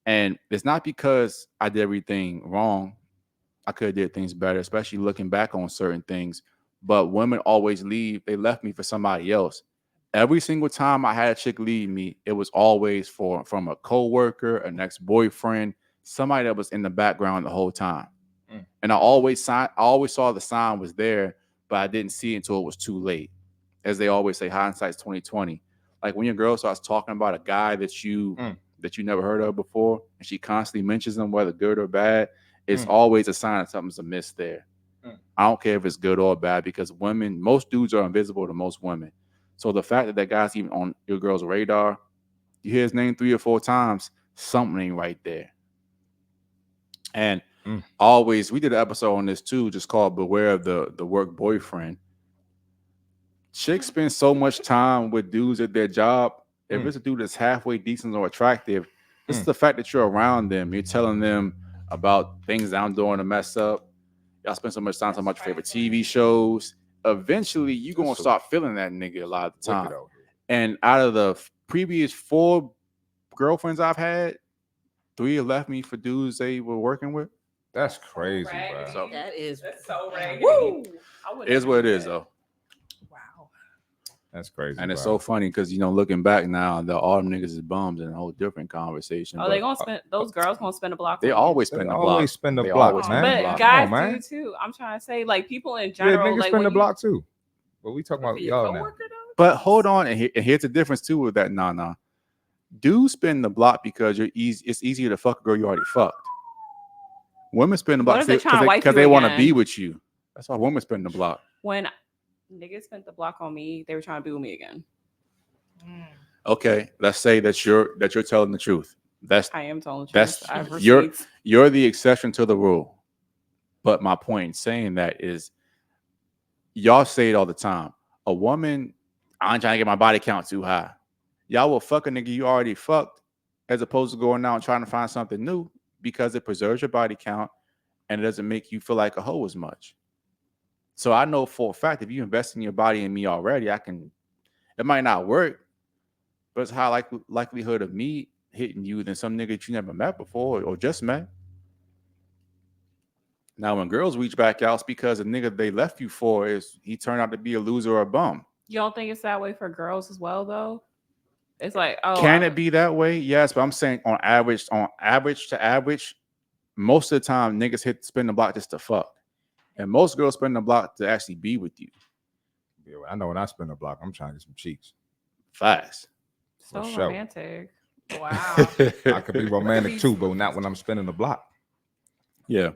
And it's not because I did everything wrong. I could have did things better, especially looking back on certain things. But women always leave. They left me for somebody else. Every single time I had a chick leave me, it was always from a coworker, an ex-boyfriend, somebody that was in the background the whole time. And I always saw the sign was there, but I didn't see it until it was too late. As they always say, hindsight's 20/20. Like when your girl starts talking about a guy that you never heard of before, and she constantly mentions them, whether good or bad, it's always a sign that something's amiss there. I don't care if it's good or bad, because most dudes are invisible to most women. So the fact that guy's even on your girl's radar, you hear his name 3 or 4 times, something ain't right there. And we did an episode on this too, just called Beware of the Work Boyfriend. Chicks spend so much time with dudes at their job. If it's a dude that's halfway decent or attractive, it's the fact that you're around them. You're telling them about things that I'm doing to mess up. Y'all spend so much time talking about your favorite TV shows. Eventually, you're going to start feeling that nigga a lot of the time. And out of the previous 4 girlfriends I've had, 3 have left me for dudes they were working with. That's crazy, bro. So That is That's so raggedy. Woo! it is what it is, though. Wow. That's crazy. And it's bro. so funny because looking back now, all them niggas is bums in a whole different conversation. Oh, they gonna spend those girls gonna spend a block. They on you. always spend the block. always spend the They block, always man. spend the But block. guys Come on, man. do too. I'm trying to say, like, people in Yeah, general, niggas like spend the when block too. But we talking about For your y'all now. coworker, though? But hold on, and here's the difference too with that. Nah. Dudes spend the block because you're easy. It's easier to fuck a girl you already fucked. Women spend the What block if they trying to wipe because you they want to again? be with you. That's why women spend the block. when niggas spent the block on me, they were trying to be with me again. Okay, let's say that you're telling the truth. I am telling the That's truth. I have you're receipts. you're the exception to the rule. But my point in saying that is, y'all say it all the time. A woman, I'm trying to get my body count too high. Y'all will fuck a nigga you already fucked, as opposed to going out and trying to find something new, because it preserves your body count and it doesn't make you feel like a hoe as much. So I know for a fact, if you invest in your body in me already, it might not work, but it's high likelihood of me hitting you than some nigga that you never met before or just met. Now, when girls reach back out, it's because the nigga they left you for he turned out to be a loser or a bum. You don't think it's that way for girls as well, though? It's like, oh, Can it be that way? Yes, but I'm saying on average to average, most of the time niggas spin the block just to fuck, and most girls spin the block to actually be with you. Yeah, I know when I spend the block, I'm trying to get some cheeks. Fast. so for sure. romantic? Wow. I could be romantic too, but not when I'm spending the block. Yeah.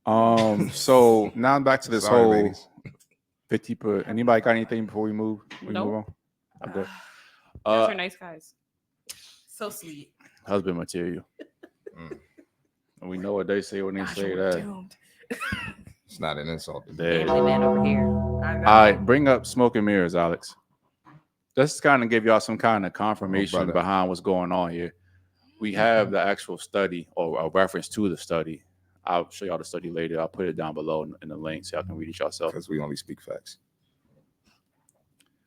So now back to this Sorry, whole ladies. 50 per. Anybody got anything before we move? Nope. Move on. I'm good. Those are nice guys. So sweet. Husband material. Mm. And we know what they say when they Gosh, say we're that. doomed. It's not an insult. There. family man over here. I know. All right, bring up smoke and mirrors, Alex. Let's kind of give y'all some kind of confirmation brother. behind what's going on here. We have the actual study or a reference to the study. I'll show y'all the study later. I'll put it down below in the link so y'all can read it yourself. Because we only speak facts.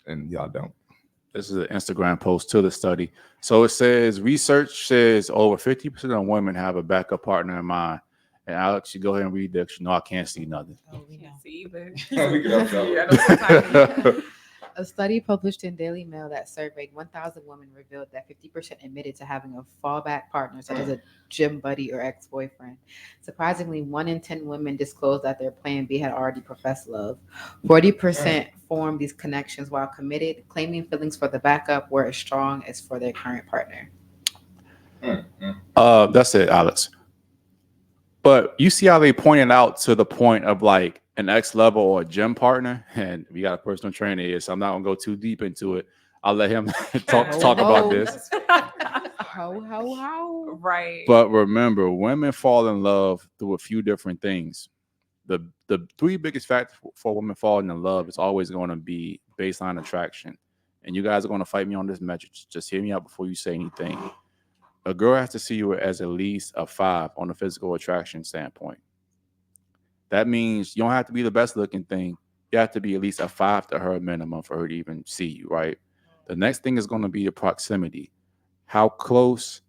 And y'all don't. This is an Instagram post to the study. So it says, research says over 50% of women have a backup partner in mind. And Alex, you go ahead and read this. You know I can't see nothing. Oh, we know. Can't see either. We can help y'all. Yeah, I know sometimes- A study published in Daily Mail that surveyed 1,000 women revealed that 50% admitted to having a fallback partner, such as a gym buddy or ex-boyfriend. Surprisingly, 1 in 10 women disclosed that their plan B had already professed love. 40% formed these connections while committed, claiming feelings for the backup were as strong as for their current partner. That's it, Alex. But you see how they pointed out to the point of like an ex level or a gym partner, and we got a personal trainer here, so I'm not gonna go too deep into it. I'll let him talk about this. How? Right. But remember, women fall in love through a few different things. The 3 biggest factors for women falling in love is always going to be baseline attraction. And you guys are going to fight me on this metric. Just hear me out before you say anything. A girl has to see you as at least a 5 on a physical attraction standpoint. That means you don't have to be the best looking thing. You have to be at least a 5 to her minimum for her to even see you, right? The next thing is going to be the proximity. How close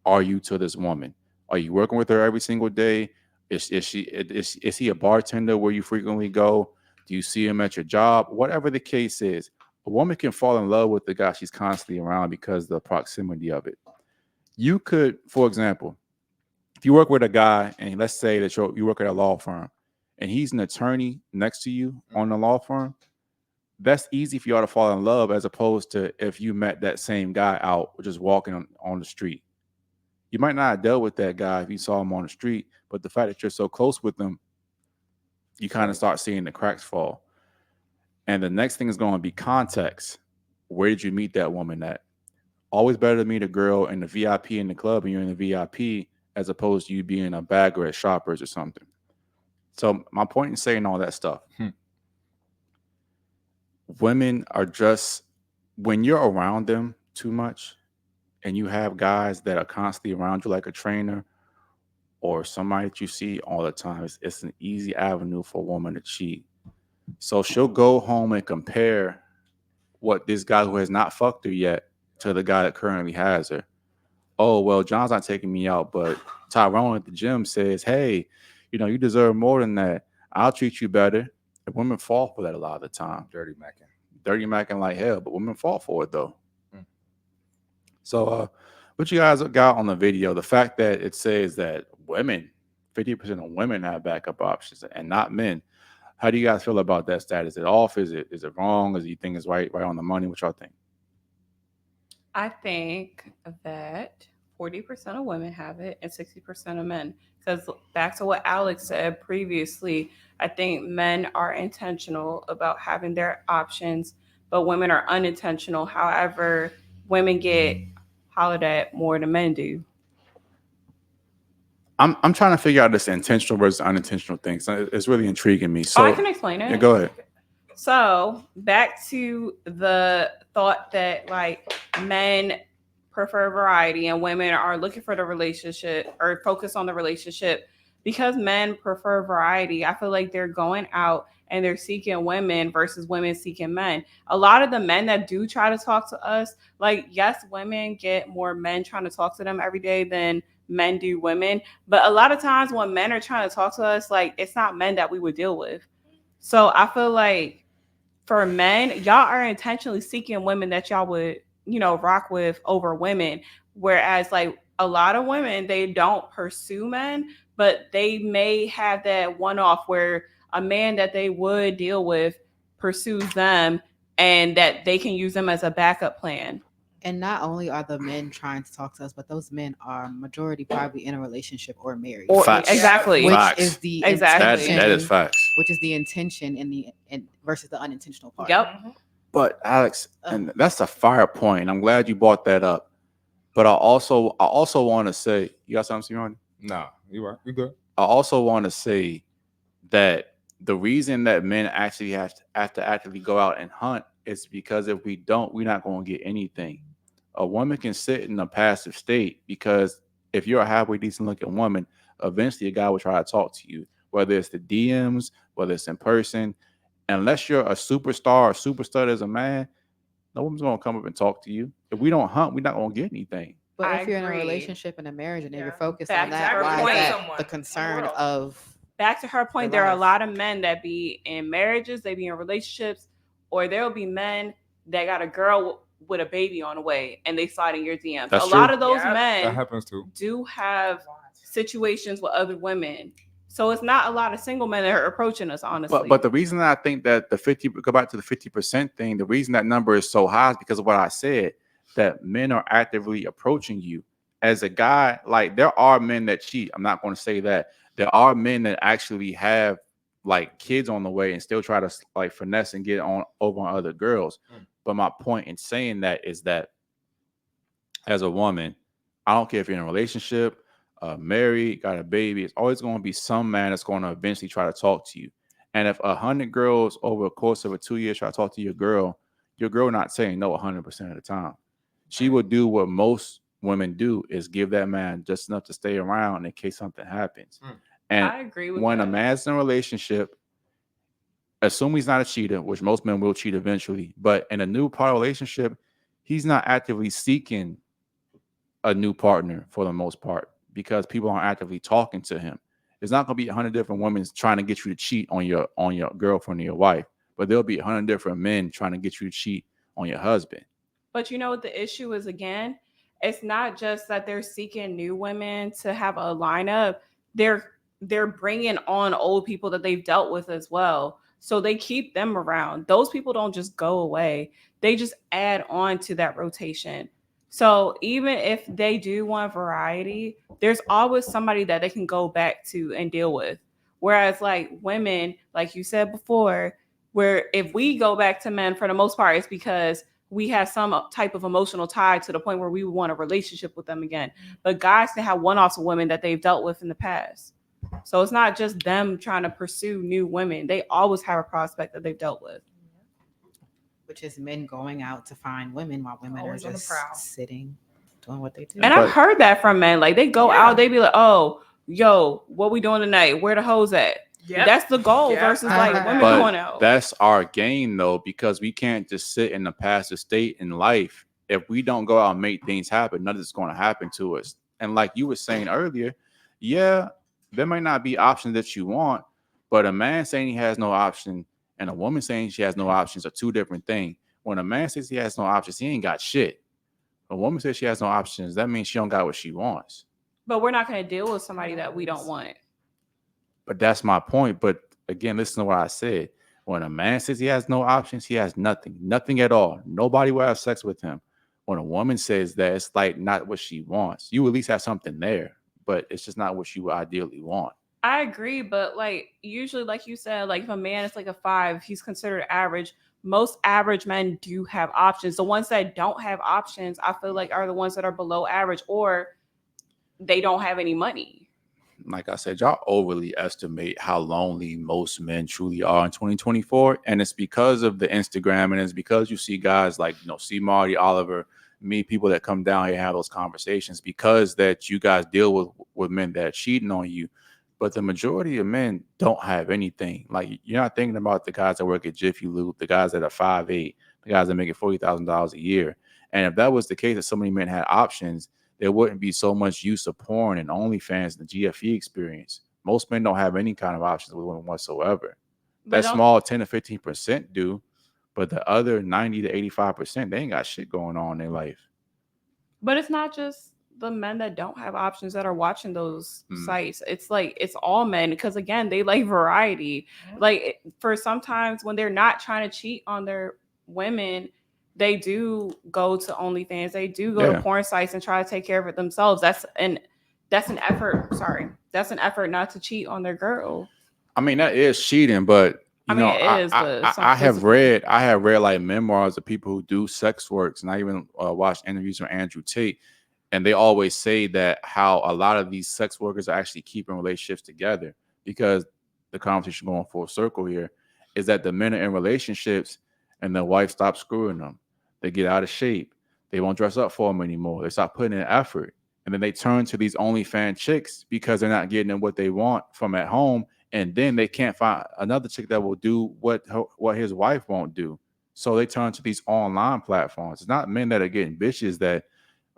are you to this woman? Are you working with her every single day? Is he a bartender where you frequently go? Do you see him at your job? Whatever the case is, a woman can fall in love with the guy she's constantly around because of the proximity of it. You could, for example, if you work with a guy and let's say that you work at a law firm and he's an attorney next to you on the law firm, that's easy for y'all to fall in love as opposed to if you met that same guy out just walking on the street. You might not have dealt with that guy if you saw him on the street, but the fact that you're so close with him, you kind of start seeing the cracks fall. And the next thing is going to be context. Where did you meet that woman at? Always better to meet a girl in the VIP in the club and you're in the VIP as opposed to you being a bagger at Shoppers or something. So my point in saying all that stuff, women are just, when you're around them too much and you have guys that are constantly around you like a trainer or somebody that you see all the time, it's an easy avenue for a woman to cheat. So she'll go home and compare what this guy who has not fucked her yet to the guy that currently has her. oh, well, John's not taking me out, but Tyrone at the gym says, hey, you deserve more than that. I'll treat you better. And women fall for that a lot of the time. Dirty macking. Dirty macking like hell, but women fall for it though. Mm. So what you guys got on the video, the fact that it says that 50% of women have backup options and not men. How do you guys feel about that stat? Is it off? Is it wrong? Is you think it's right on the money? What y'all think? I think that 40% of women have it and 60% of men. Because back to what Alex said previously, I think men are intentional about having their options, but women are unintentional. However, women get hollered at more than men do. I'm trying to figure out this intentional versus unintentional thing. So it's really intriguing me. So I can explain it. Yeah, go ahead. So back to the thought that like men prefer variety and women are looking for the relationship or focus on the relationship. Because men prefer variety, I feel like they're going out and they're seeking women versus women seeking men. A lot of the men that do try to talk to us, like, yes, women get more men trying to talk to them every day than men do women. But a lot of times when men are trying to talk to us, like, it's not men that we would deal with. So I feel like for men, y'all are intentionally seeking women that y'all would, rock with over women. Whereas like a lot of women, they don't pursue men, but they may have that one-off where a man that they would deal with pursues them and that they can use them as a backup plan. And not only are the men trying to talk to us, but those men are majority probably in a relationship or married. Facts. Exactly. Which Facts. is the Exactly. intention, That is facts. which is the intention and versus the unintentional part. Yep. But Alex, and that's a fire point. I'm glad you brought that up. But I also want to say, you got something, Cmarty? No, you right. You good. I also want to say that the reason that men actually have to actively go out and hunt is because if we don't, we're not going to get anything. A woman can sit in a passive state because if you're a halfway decent looking woman, eventually a guy will try to talk to you, whether it's the DMs, whether it's in person. Unless you're a superstar or superstar as a man, no one's going to come up and talk to you. If we don't hunt, we're not going to get anything. But I if you're in a agree. relationship and a marriage and if you're Yeah. focused Back on to that, her why point. is that Someone the in concern the world. of Back to her point, Their there are a life. lot of men that be in marriages, they be in relationships, or there will be men that got a girl with a baby on the way and they slide in your DMs. That's a lot true. of those Yeah, That men happens too. do have situations with other women. So it's not a lot of single men that are approaching us, honestly. But the reason that I think that go back to the 50% thing, the reason that number is so high is because of what I said, that men are actively approaching you. As a guy, like there are men that cheat. I'm not going to say that. There are men that actually have like kids on the way and still try to like finesse and get on over on other girls. But my point in saying that is that as a woman, I don't care if you're in a relationship, married, got a baby, it's always going to be some man that's going to eventually try to talk to you. And if 100 girls over the course of a 2 years try to talk to your girl not saying no 100% of the time. She will do what most women do, is give that man just enough to stay around in case something happens. And I agree with when that. a man's in a relationship, assume he's not a cheater, which most men will cheat eventually, but in a new part of relationship, he's not actively seeking a new partner for the most part because people aren't actively talking to him. It's not going to be 100 different women trying to get you to cheat on your girlfriend or your wife, but there'll be 100 different men trying to get you to cheat on your husband. But you know what the issue is again? It's not just that they're seeking new women to have a lineup. They're bringing on old people that they've dealt with as well. So they keep them around. Those people don't just go away. They just add on to that rotation. So even if they do want variety, there's always somebody that they can go back to and deal with. Whereas like women, like you said before, where if we go back to men for the most part, it's because we have some type of emotional tie to the point where we want a relationship with them again. But guys can have one-offs with women that they've dealt with in the past. So it's not just them trying to pursue new women. They always have a prospect that they've dealt with. which is men going out to find women while women Always are on the just prowl. sitting, doing what they do. And I've heard that from men. Like they go Yeah. out, they be like, "Oh, yo, what we doing tonight? Where the hoes at?" Yep. That's the goal Yep. versus like women But going out. that's our game though, because we can't just sit in a passive state in life if we don't go out and make things happen, nothing's going to happen to us. And like you were saying earlier, yeah, there might not be options that you want, but a man saying he has no option and a woman saying she has no options are two different things. When a man says he has no options, he ain't got shit. A woman says she has no options, that means she don't got what she wants. But we're not going to deal with somebody that we don't want. But that's my point. But again, listen to what I said. When a man says he has no options, he has nothing at all. Nobody will have sex with him. When a woman says that, it's like not what she wants. You at least have something there, but it's just not what you ideally want. I agree, but like usually, like you said, like if a man is like a 5, he's considered average. Most average men do have options. The ones that don't have options, I feel like, are the ones that are below average or they don't have any money. Like I said, y'all overly estimate how lonely most men truly are in 2024. And it's because of the Instagram, and it's because you see guys like, Cmarty, Oliver, me, people that come down here and have those conversations, because that you guys deal with men that are cheating on you. But the majority of men don't have anything. Like, you're not thinking about the guys that work at Jiffy Lube, the guys that are 5'8", the guys that make $40,000 a year. And if that was the case, that so many men had options, there wouldn't be so much use of porn and OnlyFans and the GFE experience. Most men don't have any kind of options with women whatsoever. That small 10 to 15% do, but the other 90 to 85%, they ain't got shit going on in their life. But it's not just the men that don't have options that are watching those sites. It's like, it's all men, because again, they like variety. Like, for sometimes when they're not trying to cheat on their women, they do go to OnlyFans. They do go to porn sites and try to take care of it themselves. That's an effort. Sorry, that's an effort not to cheat on their girl. I mean, that is cheating, but I have read like memoirs of people who do sex works, and I even watched interviews with Andrew Tate, and they always say that how a lot of these sex workers are actually keeping relationships together, because the conversation going full circle here is that the men are in relationships and the wife stops screwing them. They get out of shape. They won't dress up for them anymore. They stop putting in effort. And then they turn to these OnlyFans chicks because they're not getting what they want from at home. And then they can't find another chick that will do what his wife won't do. So they turn to these online platforms. It's not men that are getting bitches that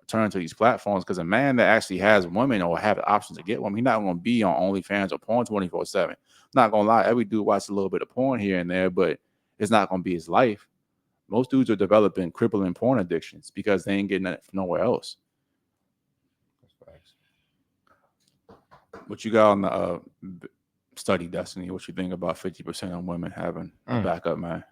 turn to these platforms, because a man that actually has women or have the options to get women, he's not going to be on OnlyFans or porn 24/7. Not going to lie. Every dude watches a little bit of porn here and there, but it's not going to be his life. Most dudes are developing crippling porn addictions because they ain't getting it from nowhere else. What you got on the study, Destiny? What you think about 50% of women having a backup man?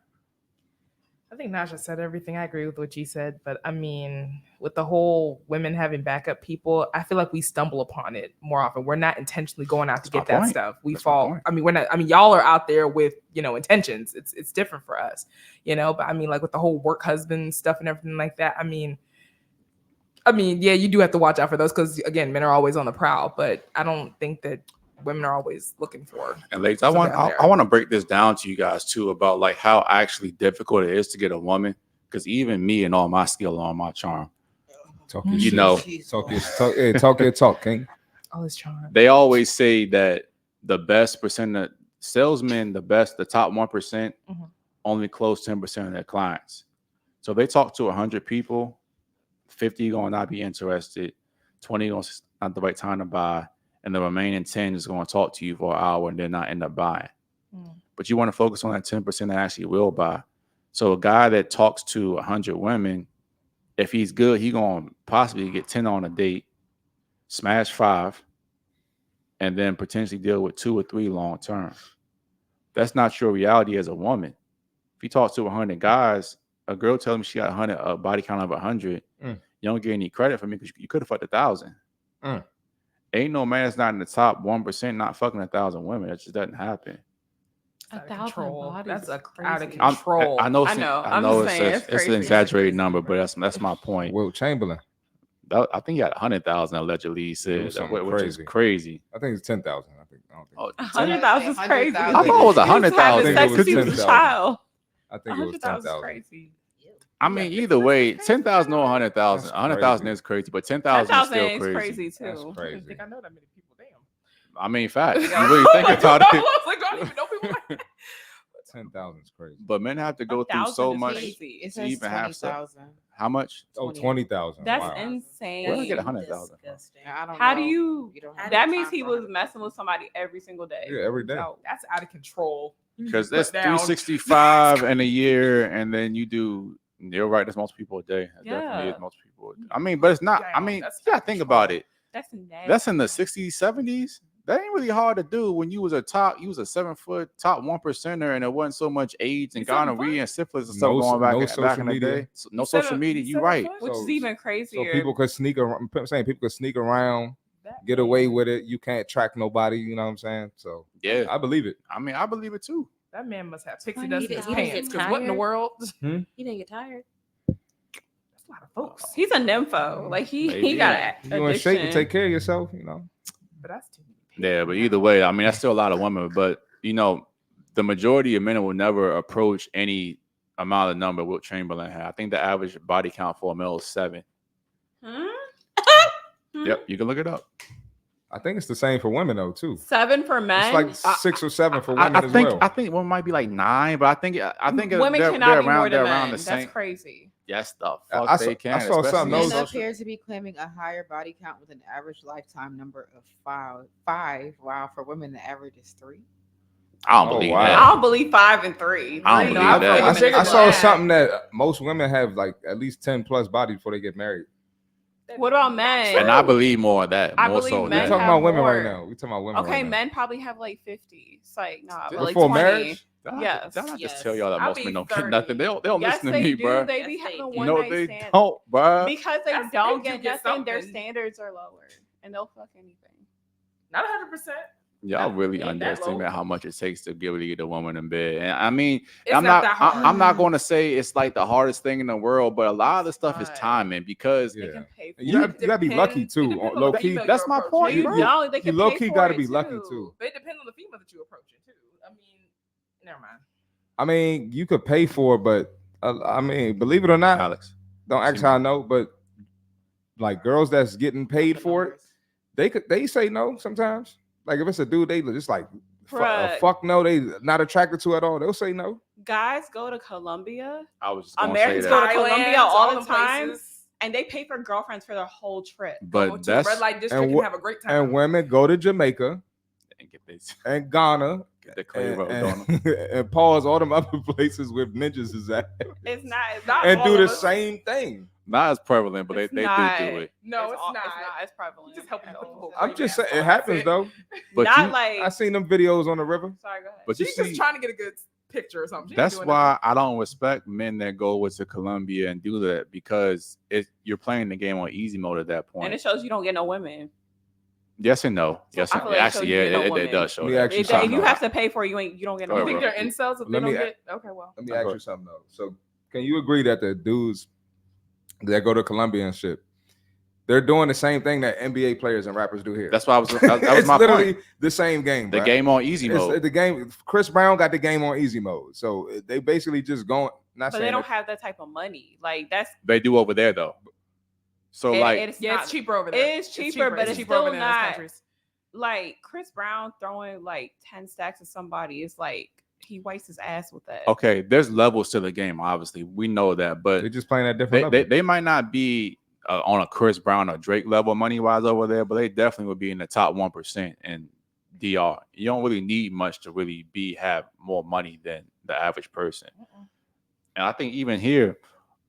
I think Naja said everything. I agree with what you said, but I mean, with the whole women having backup people, I feel like we stumble upon it more often. We're not intentionally going out to get that stuff. We fall. I mean, we're not. I mean, y'all are out there with intentions. It's different for us, But I mean, like with the whole work husband stuff and everything like that. I mean, yeah, you do have to watch out for those, because again, men are always on the prowl. But I don't think that women are always looking for. And ladies, I want to break this down to you guys too, about like how actually difficult it is to get a woman, because even me and all my skill and all my charm, talk your talk, King. All his charm. They always say that the best percent of salesmen, the top 1%, only close 10% of their clients. So they talk to 100 people, 50 gonna not be interested, 20 gonna not the right time to buy, and the remaining 10 is going to talk to you for an hour and then not end up buying. But you want to focus on that 10% that actually will buy. So a guy that talks to 100 women, if he's good, he's going to possibly get 10 on a date, smash 5, and then potentially deal with 2 or 3 long term. That's not your reality as a woman. If you talk to 100 guys, a girl tells me she got a body count of 100, you don't get any credit for me because you could have fucked 1,000. Ain't no man that's not in the top 1% not fucking 1,000 women. That just doesn't happen. 1,000 bodies. That's out of control. I know it's an exaggerated number, but that's my point. Will Chamberlain. I think he had 100,000 allegedly. He said, which is crazy. I think it's 10,000. I don't think. 100,000 is crazy. I thought it was 100,000. I think it was 10,000. Child. I think it was 10,000. Crazy. I mean, either way, 10,000 or 100,000. 100,000 is crazy, but 10,000 is still crazy. Too. That's I crazy. didn't think I know that many people. Damn. I mean, facts. You really think about it. I was like, I don't even know people like that. 10,000 is crazy. But men have to go through so much It to says even have 20,000. How much? 20,000. That's Wow. insane. Where did I get 100,000? Disgusting. I don't How know. do you? don't have That the means time he for was 100,000. messing with somebody every single day. Yeah, every day. So, That's out of control. Because Put that's down. 365 in a year, and then you do. You're right. That's most people a day. That definitely Yeah. is most people. I mean, but it's not. I Damn, mean, that's yeah. out of Think control. about it. that's nasty. That's in the 60s, 70s. That ain't really hard to do when you was a 7-foot top 1%er, and there wasn't so much AIDS and You 7 gonorrhea and syphilis and stuff No going back, no back social in the media. day. So, no You said social a- media. you You said a right. foot? which So- is even So crazier. people could sneak around. I'm saying people could sneak around, That get man. away with it. You can't track nobody. You know what I'm saying? So Yeah. I believe it. I mean, I believe it too. That man must have pixie 20 dust in He his didn't pants. get Because what in the tired? world? He didn't get tired. That's a lot of folks. He's a nympho. Like he Maybe. got a You in shape to addiction. take care of yourself. You know. But that's too many people. Yeah, but either way, I mean, that's still a lot of women. But you know, the majority of men will never approach any amount of number Wilt Chamberlain had. I think the average body count for a male is 7. Hmm? Yep, you can look it up. I think it's the same for women though too. 7 for men. It's like 6 or 7 for I women as think well. I think one might be like 9, but I think women they're cannot be more they're than around men. the same. That's crazy. Yes, the fuck I saw- they can. I saw especially something in else. Men social- appears to be claiming a higher body count with an average lifetime number of five. While for women, the average is 3. I don't Oh, believe wow. I that. don't believe 5 and 3. I don't Three, believe no, that. feel I women saw I is saw bad. something that most women have like at least 10 plus bodies before they get married. What about men? And I believe more of that. I More believe so We're men than talking have about women right more. now. We're talking about women. Okay, right now. men probably have like 50. It's like nah, but like Before 20. marriage. Yes. Don't I just Yes. tell y'all that I'll most be men don't 30. get nothing. They don't Yes, listen to they me, do. bro. They Yes, be they having a do. one No, night they stand don't, bro. because they That's- don't they do get get nothing. Their something. standards are lowered, and they'll fuck anything. Not 100%. Y'all really Ain't that underestimate low. how much it takes to be able to get a woman in bed. And I mean, It's I'm not not that hard. I'm not going to say it's like the hardest thing in the world, but a lot of the stuff is Right. timing because They Yeah. can pay for You it. gotta be lucky It too. depends on Low the key, female that's you're my point, approaching. You bro. don't. They You can low pay key for gotta it be lucky too. too. But it depends on the female that you're approaching too. I mean, never mind. I mean, you could pay for it, but I mean, believe it or not, Alex. don't ask how I know, but like girls that's getting paid for it, they say no sometimes. Like if it's a dude, they just like Bruh. fuck no, they not attracted to at all. They'll say no. Guys go to Colombia, I was just going to Americans say go that. to Colombia Thailand, all the them time, places. and they pay for girlfriends for their whole trip. Go But to the that's red light district and, wh- have a great time. And women go to Jamaica and get this and Ghana get the clay and, road on them. and pause all them other places with ninjas is at It's not. It's Not not. and all do of the us. same thing. Not as prevalent, but It's they not. do it. No, it's all- not. It's not as prevalent. Just help you at put the all. whole I'm just saying That's it happens it. though. But not you- like. I seen them videos on the river. Sorry, go ahead. But you She's see, just trying to get a good picture or something. She ain't that's doing why I don't respect men that go with to Colombia and do that because you're playing the game on easy mode at that point. and it shows you don't get no women. Yes and no. Yes, I and feel like it actually, shows you yeah, get no it women. does show Let me that. ask you If something, you though. have to pay for it, you don't get no Go You ahead, women. think they're incels if they Let me don't a- get? Okay, well. Let me ask you something though. So, can you agree that the dudes that go to Colombia and shit, they're doing the same thing that NBA players and rappers do here? That's why that was It's my literally point. the same game. The bruh. game on easy It's mode. the game. Chris Brown got the game on easy mode, so they basically just going. Not But saying they don't that- have that type of money. Like that's. They do over there though. So like, it's Yeah, not, it's cheaper over there. It's cheaper, but it's cheaper over still there in those not- countries. like Chris Brown throwing like 10 stacks at somebody. It's like he wipes his ass with that. okay, there's levels to the game. Obviously, we know that, but they're just playing at different levels. they might not be on a Chris Brown or Drake level money wise over there, but they definitely would be in the top 1% in DR. You don't really need much to really have more money than the average person. And I think even here,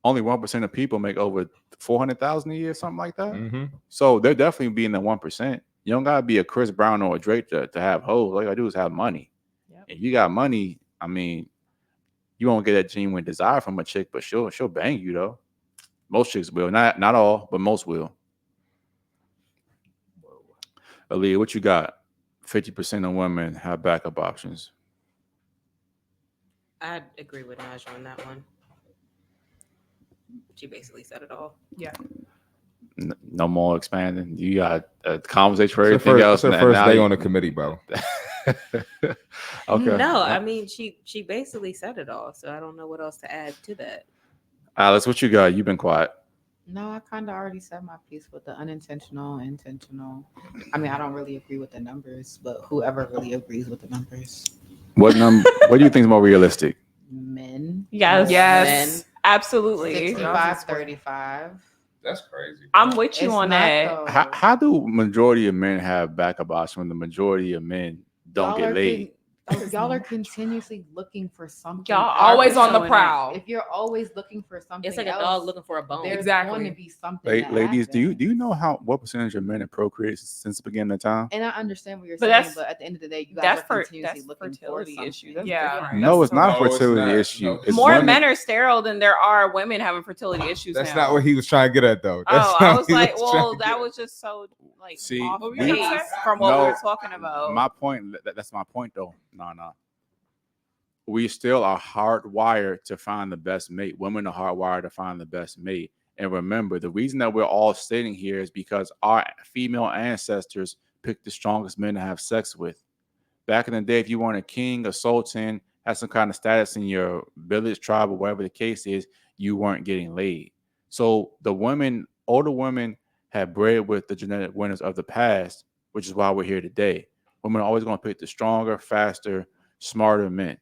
only 1% of people make over 400,000 a year, something like that. Mhm. So they're definitely be in the 1%. You don't gotta be a Chris Brown or a Drake to have hoes. All you gotta do is have money. Yep. If you got money, I mean, you won't get that genuine desire from a chick, but she'll bang you though. Most chicks will, not all, but most will. Aaliyah, what you got? 50% of women have backup options. I agree with Naja on that one. She basically said it all. No more expanding. You got a conversation for It's her everything first, else. it's her and first now day you- on the committee, bro. Okay. No, I mean she basically said it all. So I don't know what else to add to that. Alex, what you got? You've been quiet. No, I kind of already said my piece with the unintentional, intentional. I mean, I don't really agree with the numbers, but whoever really agrees with the numbers, What do you think is more realistic? men. Yes. Yes. Absolutely. 65-35. That's crazy. I'm with you It's on not, that. though. How do majority of men have backup options when the majority of men don't get laid? Y'all are continuously looking for something. Y'all else. always on the pursuing it. prowl. If you're always looking for something, It's like a else, dog looking for a bone. there's Exactly. going to be something. that Ladies, do happens. you know what percentage of men have procreated since the beginning of time? And I understand what you're But saying, that's- but at the end of the day, you guys That's are for continuously looking fertility for issue. something. That's Yeah. different. No, it's not a No, it's fertility not. issue. No. It's More women- men are sterile than there are women having fertility issues. That's now. not what he was trying to get at, though. That's Oh, not I what was he like, trying well, to that get was just so like See, off we- base from what we No, were talking about. My point. That's my point, though. No. We still are hardwired to find the best mate. Women are hardwired to find the best mate. And remember, the reason that we're all sitting here is because our female ancestors picked the strongest men to have sex with. Back in the day, if you weren't a king, a sultan, had some kind of status in your village, tribe, or whatever the case is, you weren't getting laid. So the women, older women, have bred with the genetic winners of the past, which is why we're here today. Women are always going to pick the stronger, faster, smarter men.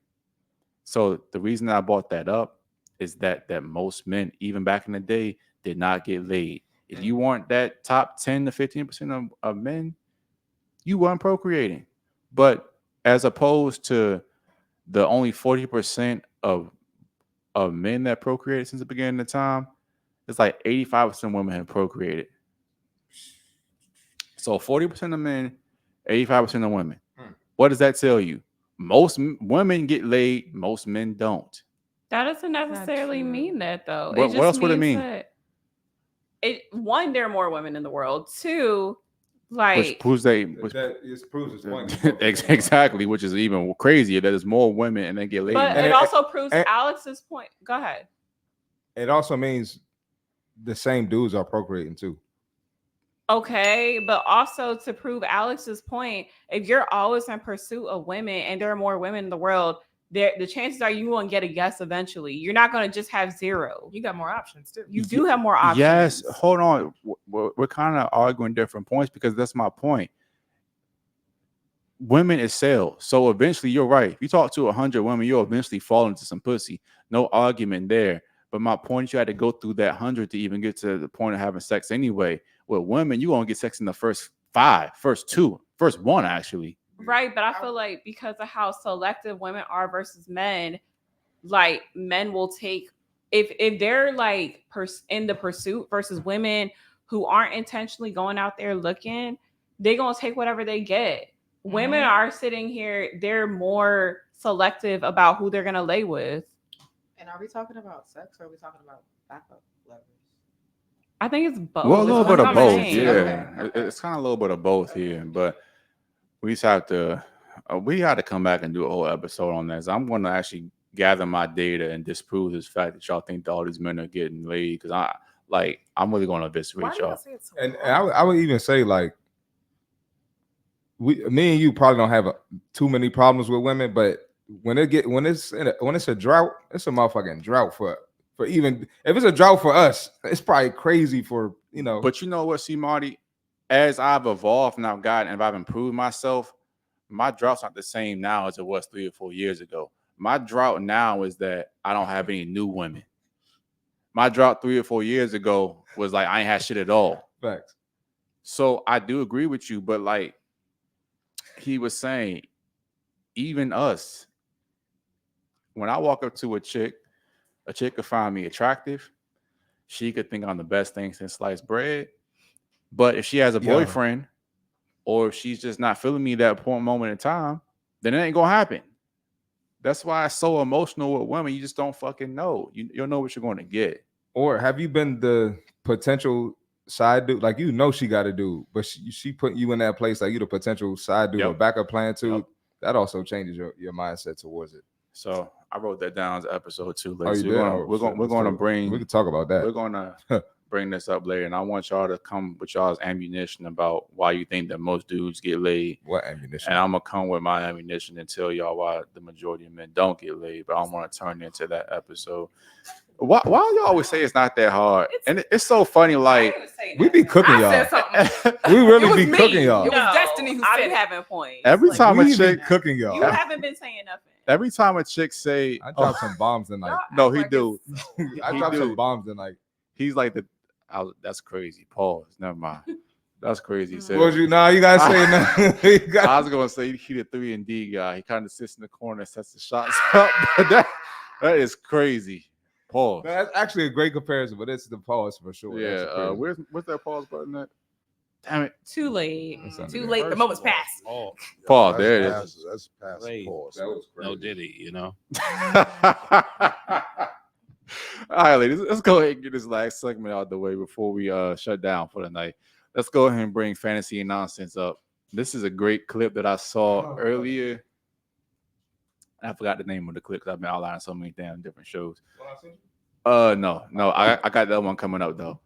So the reason I brought that up is that most men, even back in the day, did not get laid. If you weren't that top 10 to 15% of men, you weren't procreating. But as opposed to the only 40% of men that procreated since the beginning of time, it's like 85% of women have procreated. So 40% of men, 85% of women. What does that tell you? Most women get laid, most men don't. That doesn't not necessarily true. mean that, though. What else would it mean? One, there are more women in the world. Two, like Which proves proves his point. exactly, which is even crazier that there's more women and they get laid. but than it men. also proves and- Alex's point. Go ahead. It also means the same dudes are procreating too. Okay, but also to prove Alex's point, if you're always in pursuit of women and there are more women in the world, the chances are you won't get a yes eventually. You're not going to just have zero. You got more options too. You do have more options. Yes, hold on. We're kind of arguing different points because that's my point. Women is sales. So eventually, you're right. If you talk to 100 women, you'll eventually fall into some pussy. No argument there. But my point is you had to go through that 100 to even get to the point of having sex anyway. With women, you're going to get sex in the first 5, first 2, first 1, actually. Right, but I feel like because of how selective women are versus men, like men will take if they're like in the pursuit versus women who aren't intentionally going out there looking, they're gonna take whatever they get. Women are sitting here, they're more selective about who they're gonna lay with. And are we talking about sex or are we talking about backup lovers? I think it's both. Well, a little bit of I'm both. saying. Yeah, Okay. it's kind of a little bit of both here. But we just have to. We got to come back and do a whole episode on this. I'm going to actually gather my data and disprove this fact that y'all think that all these men are getting laid because I'm really going to Why eviscerate do y'all y'all. say it so And hard? I would even say like me and you probably don't have too many problems with women, but when it's a drought, it's a motherfucking drought for even if it's a drought for us, it's probably crazy for But you know what, Cmarty? As I've evolved and I've improved myself, my drought's not the same now as it was 3 or 4 years ago. My drought now is that I don't have any new women. My drought 3 or 4 years ago was like I ain't had shit at all. facts. So I do agree with you, but like he was saying, even us, when I walk up to a chick could find me attractive. She could think I'm the best thing since sliced bread. But if she has a boyfriend or if she's just not feeling me that moment in time, then it ain't gonna happen. That's why it's so emotional with women. You just don't fucking know. You don't know what you're going to get. Or have you been the potential side dude? Like she got a dude, but she put you in that place like you the potential side dude or backup plan too. Yep. That also changes your mindset towards it. So I wrote that down as episode 2. Oh, you did? We're going to bring. We could talk about that. We're going to bring this up later, and I want y'all to come with y'all's ammunition about why you think that most dudes get laid. What ammunition? And I'm gonna come with my ammunition and tell y'all why the majority of men don't get laid. But I don't want to turn into that episode. Why y'all always say it's not that hard? And it's so funny. Like we be cooking I y'all. said something. We really It was be me. cooking y'all. It was Destiny who I said be it. having points. every Like, time we a be chick, cooking y'all. you haven't been saying nothing. every time a chick say, I drop some bombs in like. no, he do. I He drop do. some bombs in like. He's like that's crazy. Pause. Never mind. That's crazy. He said, What you? Nah, you gotta say nothing. I was gonna say he the 3-and-D guy. He kind of sits in the corner and sets the shots up. But that is crazy. Pause. No, that's actually a great comparison, but it's the pause for sure. That's Yeah. crazy. Where's that pause button at? Damn it. Too late. That's not Too good. late. The moment's passed. Oh, Pause. There it is. That's past Wait. pause. That was no crazy. Diddy, you know. All right, ladies, let's go ahead and get this last segment out of the way before we shut down for the night. Let's go ahead and bring fantasy and nonsense up. This is a great clip that I saw earlier. I forgot the name of the clip because I've been outlining so many damn different shows. No, I got that one coming up though.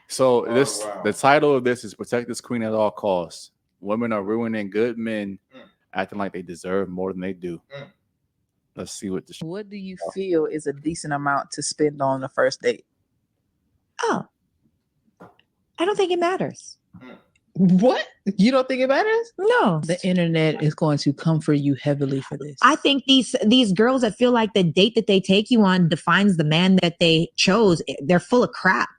So the title of this is "Protect This Queen at All Costs." Women are ruining good men, acting like they deserve more than they do. Let's see what the What do you feel is a decent amount to spend on the first date? Oh, I don't think it matters. What? You don't think it matters? No. The internet is going to come for you heavily for this. I think these girls that feel like the date that they take you on defines the man that they chose, they're full of crap.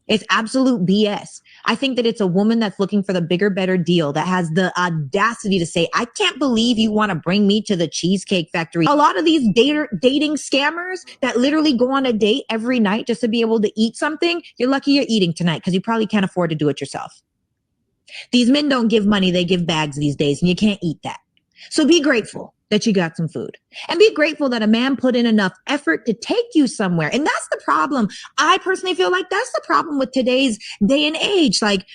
It's absolute BS. I think that it's a woman that's looking for the bigger, better deal that has the audacity to say, I can't believe you want to bring me to the Cheesecake Factory. A lot of these dating scammers that literally go on a date every night just to be able to eat something, you're lucky you're eating tonight because you probably can't afford to do it yourself. These men don't give money, they give bags these days, and you can't eat that. So be grateful that you got some food. And be grateful that a man put in enough effort to take you somewhere. And that's the problem. I personally feel like that's the problem with today's day and age. Like,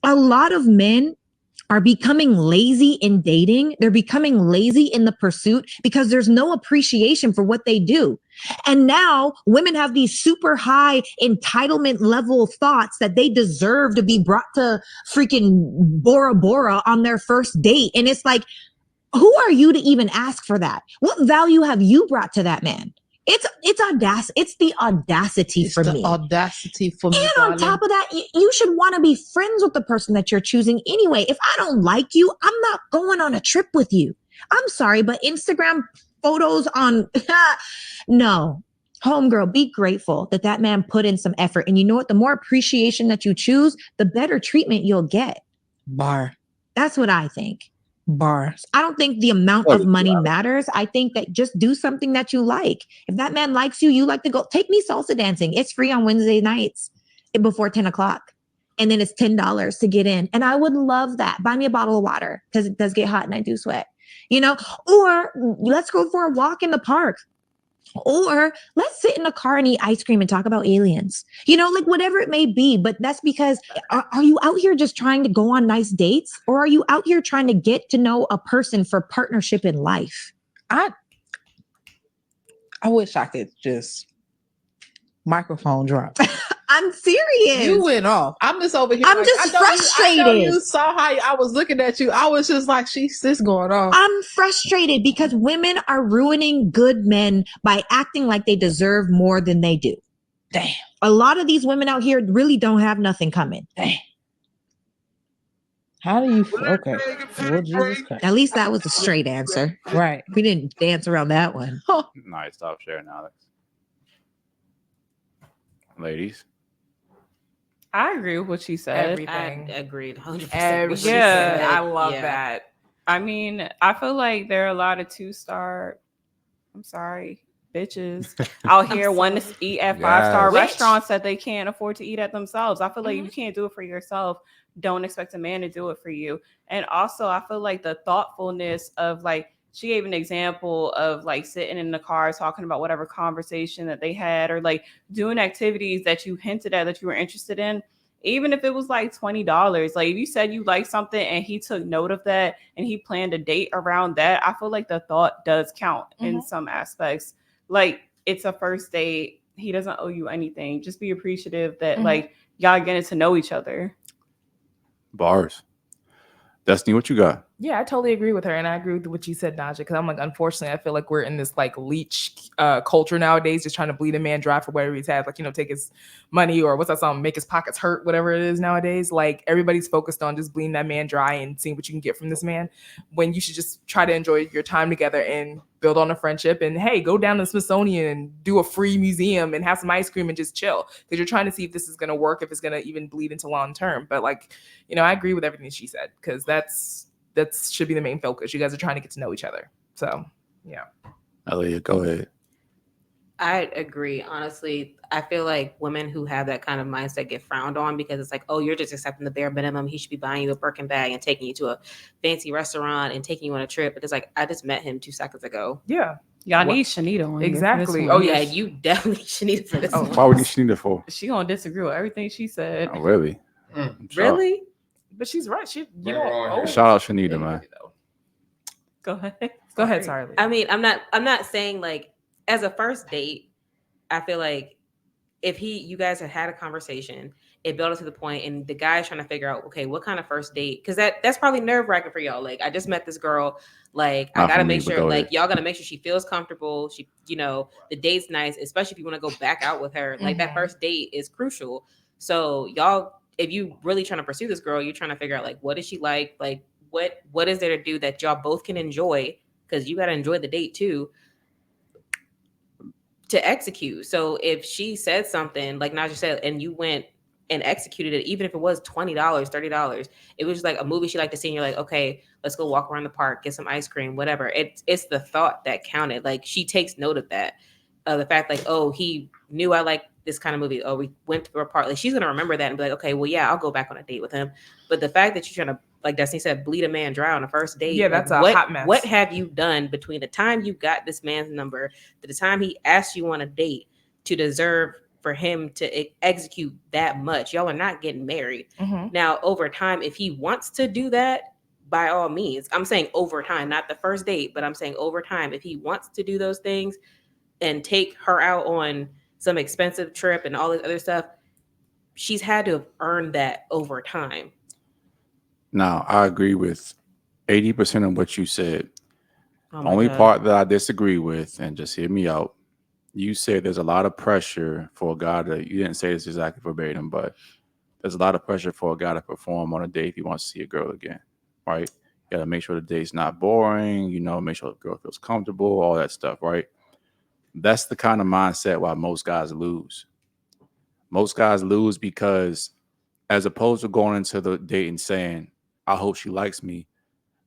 a lot of men are becoming lazy in dating. They're becoming lazy in the pursuit because there's no appreciation for what they do. And now women have these super high entitlement level thoughts that they deserve to be brought to freaking Bora Bora on their first date. And it's like, who are you to even ask for that? What value have you brought to that man? It's audacity. It's the audacity for me. Audacity for me. And on top of that, you should want to be friends with the person that you're choosing anyway. If I don't like you, I'm not going on a trip with you. I'm sorry, but Instagram photos on no. Homegirl, be grateful that that man put in some effort. And you know what? The more appreciation that you choose, the better treatment you'll get. Bar. That's what I think. Bars. I don't think the amount of money matters. I think that just do something that you like. If that man likes you, you like to go. Take me salsa dancing. It's free on Wednesday nights before 10 o'clock. And then it's $10 to get in. And I would love that. Buy me a bottle of water because it does get hot and I do sweat. You know, or let's go for a walk in the park. Or let's sit in a car and eat ice cream and talk about aliens. You know, like whatever it may be. But that's because are you out here just trying to go on nice dates? Or are you out here trying to get to know a person for partnership in life? I wish I could just microphone drop. I'm serious. You went off. I'm just over here. I'm like, just I know you frustrated. saw how I was looking at you. I was just like, she's this going on. I'm frustrated because women are ruining good men by acting like they deserve more than they do. Damn. A lot of these women out here really don't have nothing coming. Damn. How do you feel? Okay. Well, Jesus Christ. At least that was a straight answer. Right. We didn't dance around that one. Nice, stop sharing, Alex. Ladies. I agree with what she said. Everything. I agreed 100%. Everything. Yeah, I love Yeah. that. I mean, I feel like there are a lot of 2-star, I'm sorry, bitches out here wanting to eat at 5-star Yes. restaurants that they can't afford to eat at themselves. I feel like Mhm. you can't do it for yourself. Don't expect a man to do it for you. And also, I feel like the thoughtfulness of like, she gave an example of like sitting in the car talking about whatever conversation that they had, or like doing activities that you hinted at that you were interested in. Even if it was like $20, like if you said you liked something and he took note of that and he planned a date around that, I feel like the thought does count in some aspects. Like, it's a first date. He doesn't owe you anything. Just be appreciative that like y'all getting to know each other. Bars. Destiny, what you got? Yeah, I totally agree with her. And I agree with what you said, Naja, because I'm like, unfortunately, I feel like we're in this like leech culture nowadays, just trying to bleed a man dry for whatever he's had, like, you know, take his money or what's that song, make his pockets hurt, whatever it is nowadays. Like, everybody's focused on just bleeding that man dry and seeing what you can get from this man, when you should just try to enjoy your time together and build on a friendship, and hey, go down to the Smithsonian and do a free museum and have some ice cream and just chill, because you're trying to see if this is going to work, if it's going to even bleed into long term. But like, I agree with everything she said, because that should be the main focus. You guys are trying to get to know each other. So yeah. Elliot, go ahead. I agree. Honestly, I feel like women who have that kind of mindset get frowned on, because it's like, oh, you're just accepting the bare minimum. He should be buying you a Birkin bag and taking you to a fancy restaurant and taking you on a trip. But it's like, I just met him 2 seconds ago. Yeah. Y'all need Shanita on exactly. Here oh yeah, you definitely Shanita for this one. Why would you Shanita for? She gonna disagree with everything she said. Oh, really? Really? But she's right. Shout out Shanita, man. Go ahead. Go ahead. Sorry. I mean, I'm not saying like as a first date, I feel like if you guys had a conversation, it built up to the point, and the guy's trying to figure out, okay, what kind of first date? Because that's probably nerve wracking for y'all. Like, I just met this girl. Like, I gotta make sure, like, y'all gotta make sure she feels comfortable. She, the date's nice, especially if you want to go back out with her. Like, that first date is crucial. So y'all, if you really trying to pursue this girl, you're trying to figure out, like, what is she like? Like, what is there to do that y'all both can enjoy? Because you gotta enjoy the date too, to execute. So if she said something like Naja said, and you went and executed it, even if it was $20, $30, it was just like a movie she liked to see, and you're like, okay, let's go walk around the park, get some ice cream, whatever. It's the thought that counted. Like, she takes note of that, the fact, like, oh, he knew I like this kind of movie. Oh, we went to a park. Like, she's gonna remember that and be like, okay, well, yeah, I'll go back on a date with him. But the fact that you're trying to, like Destiny said, bleed a man dry on a first date. Yeah, like, that's a hot mess. What have you done between the time you got this man's number to the time he asked you on a date to deserve for him to execute that much? Y'all are not getting married. Now, over time, if he wants to do that, by all means. I'm saying over time, not the first date, but I'm saying over time, if he wants to do those things and take her out on some expensive trip and all this other stuff, she's had to have earned that over time. Now, I agree with 80% of what you said. Only part that I disagree with, and just hear me out, you said there's a lot of pressure for a guy to, you didn't say this exactly verbatim, but there's a lot of pressure for a guy to perform on a date if he wants to see a girl again, right? You got to make sure the date's not boring, make sure the girl feels comfortable, all that stuff, right? That's the kind of mindset why most guys lose. Most guys lose because, as opposed to going into the date and saying, I hope she likes me,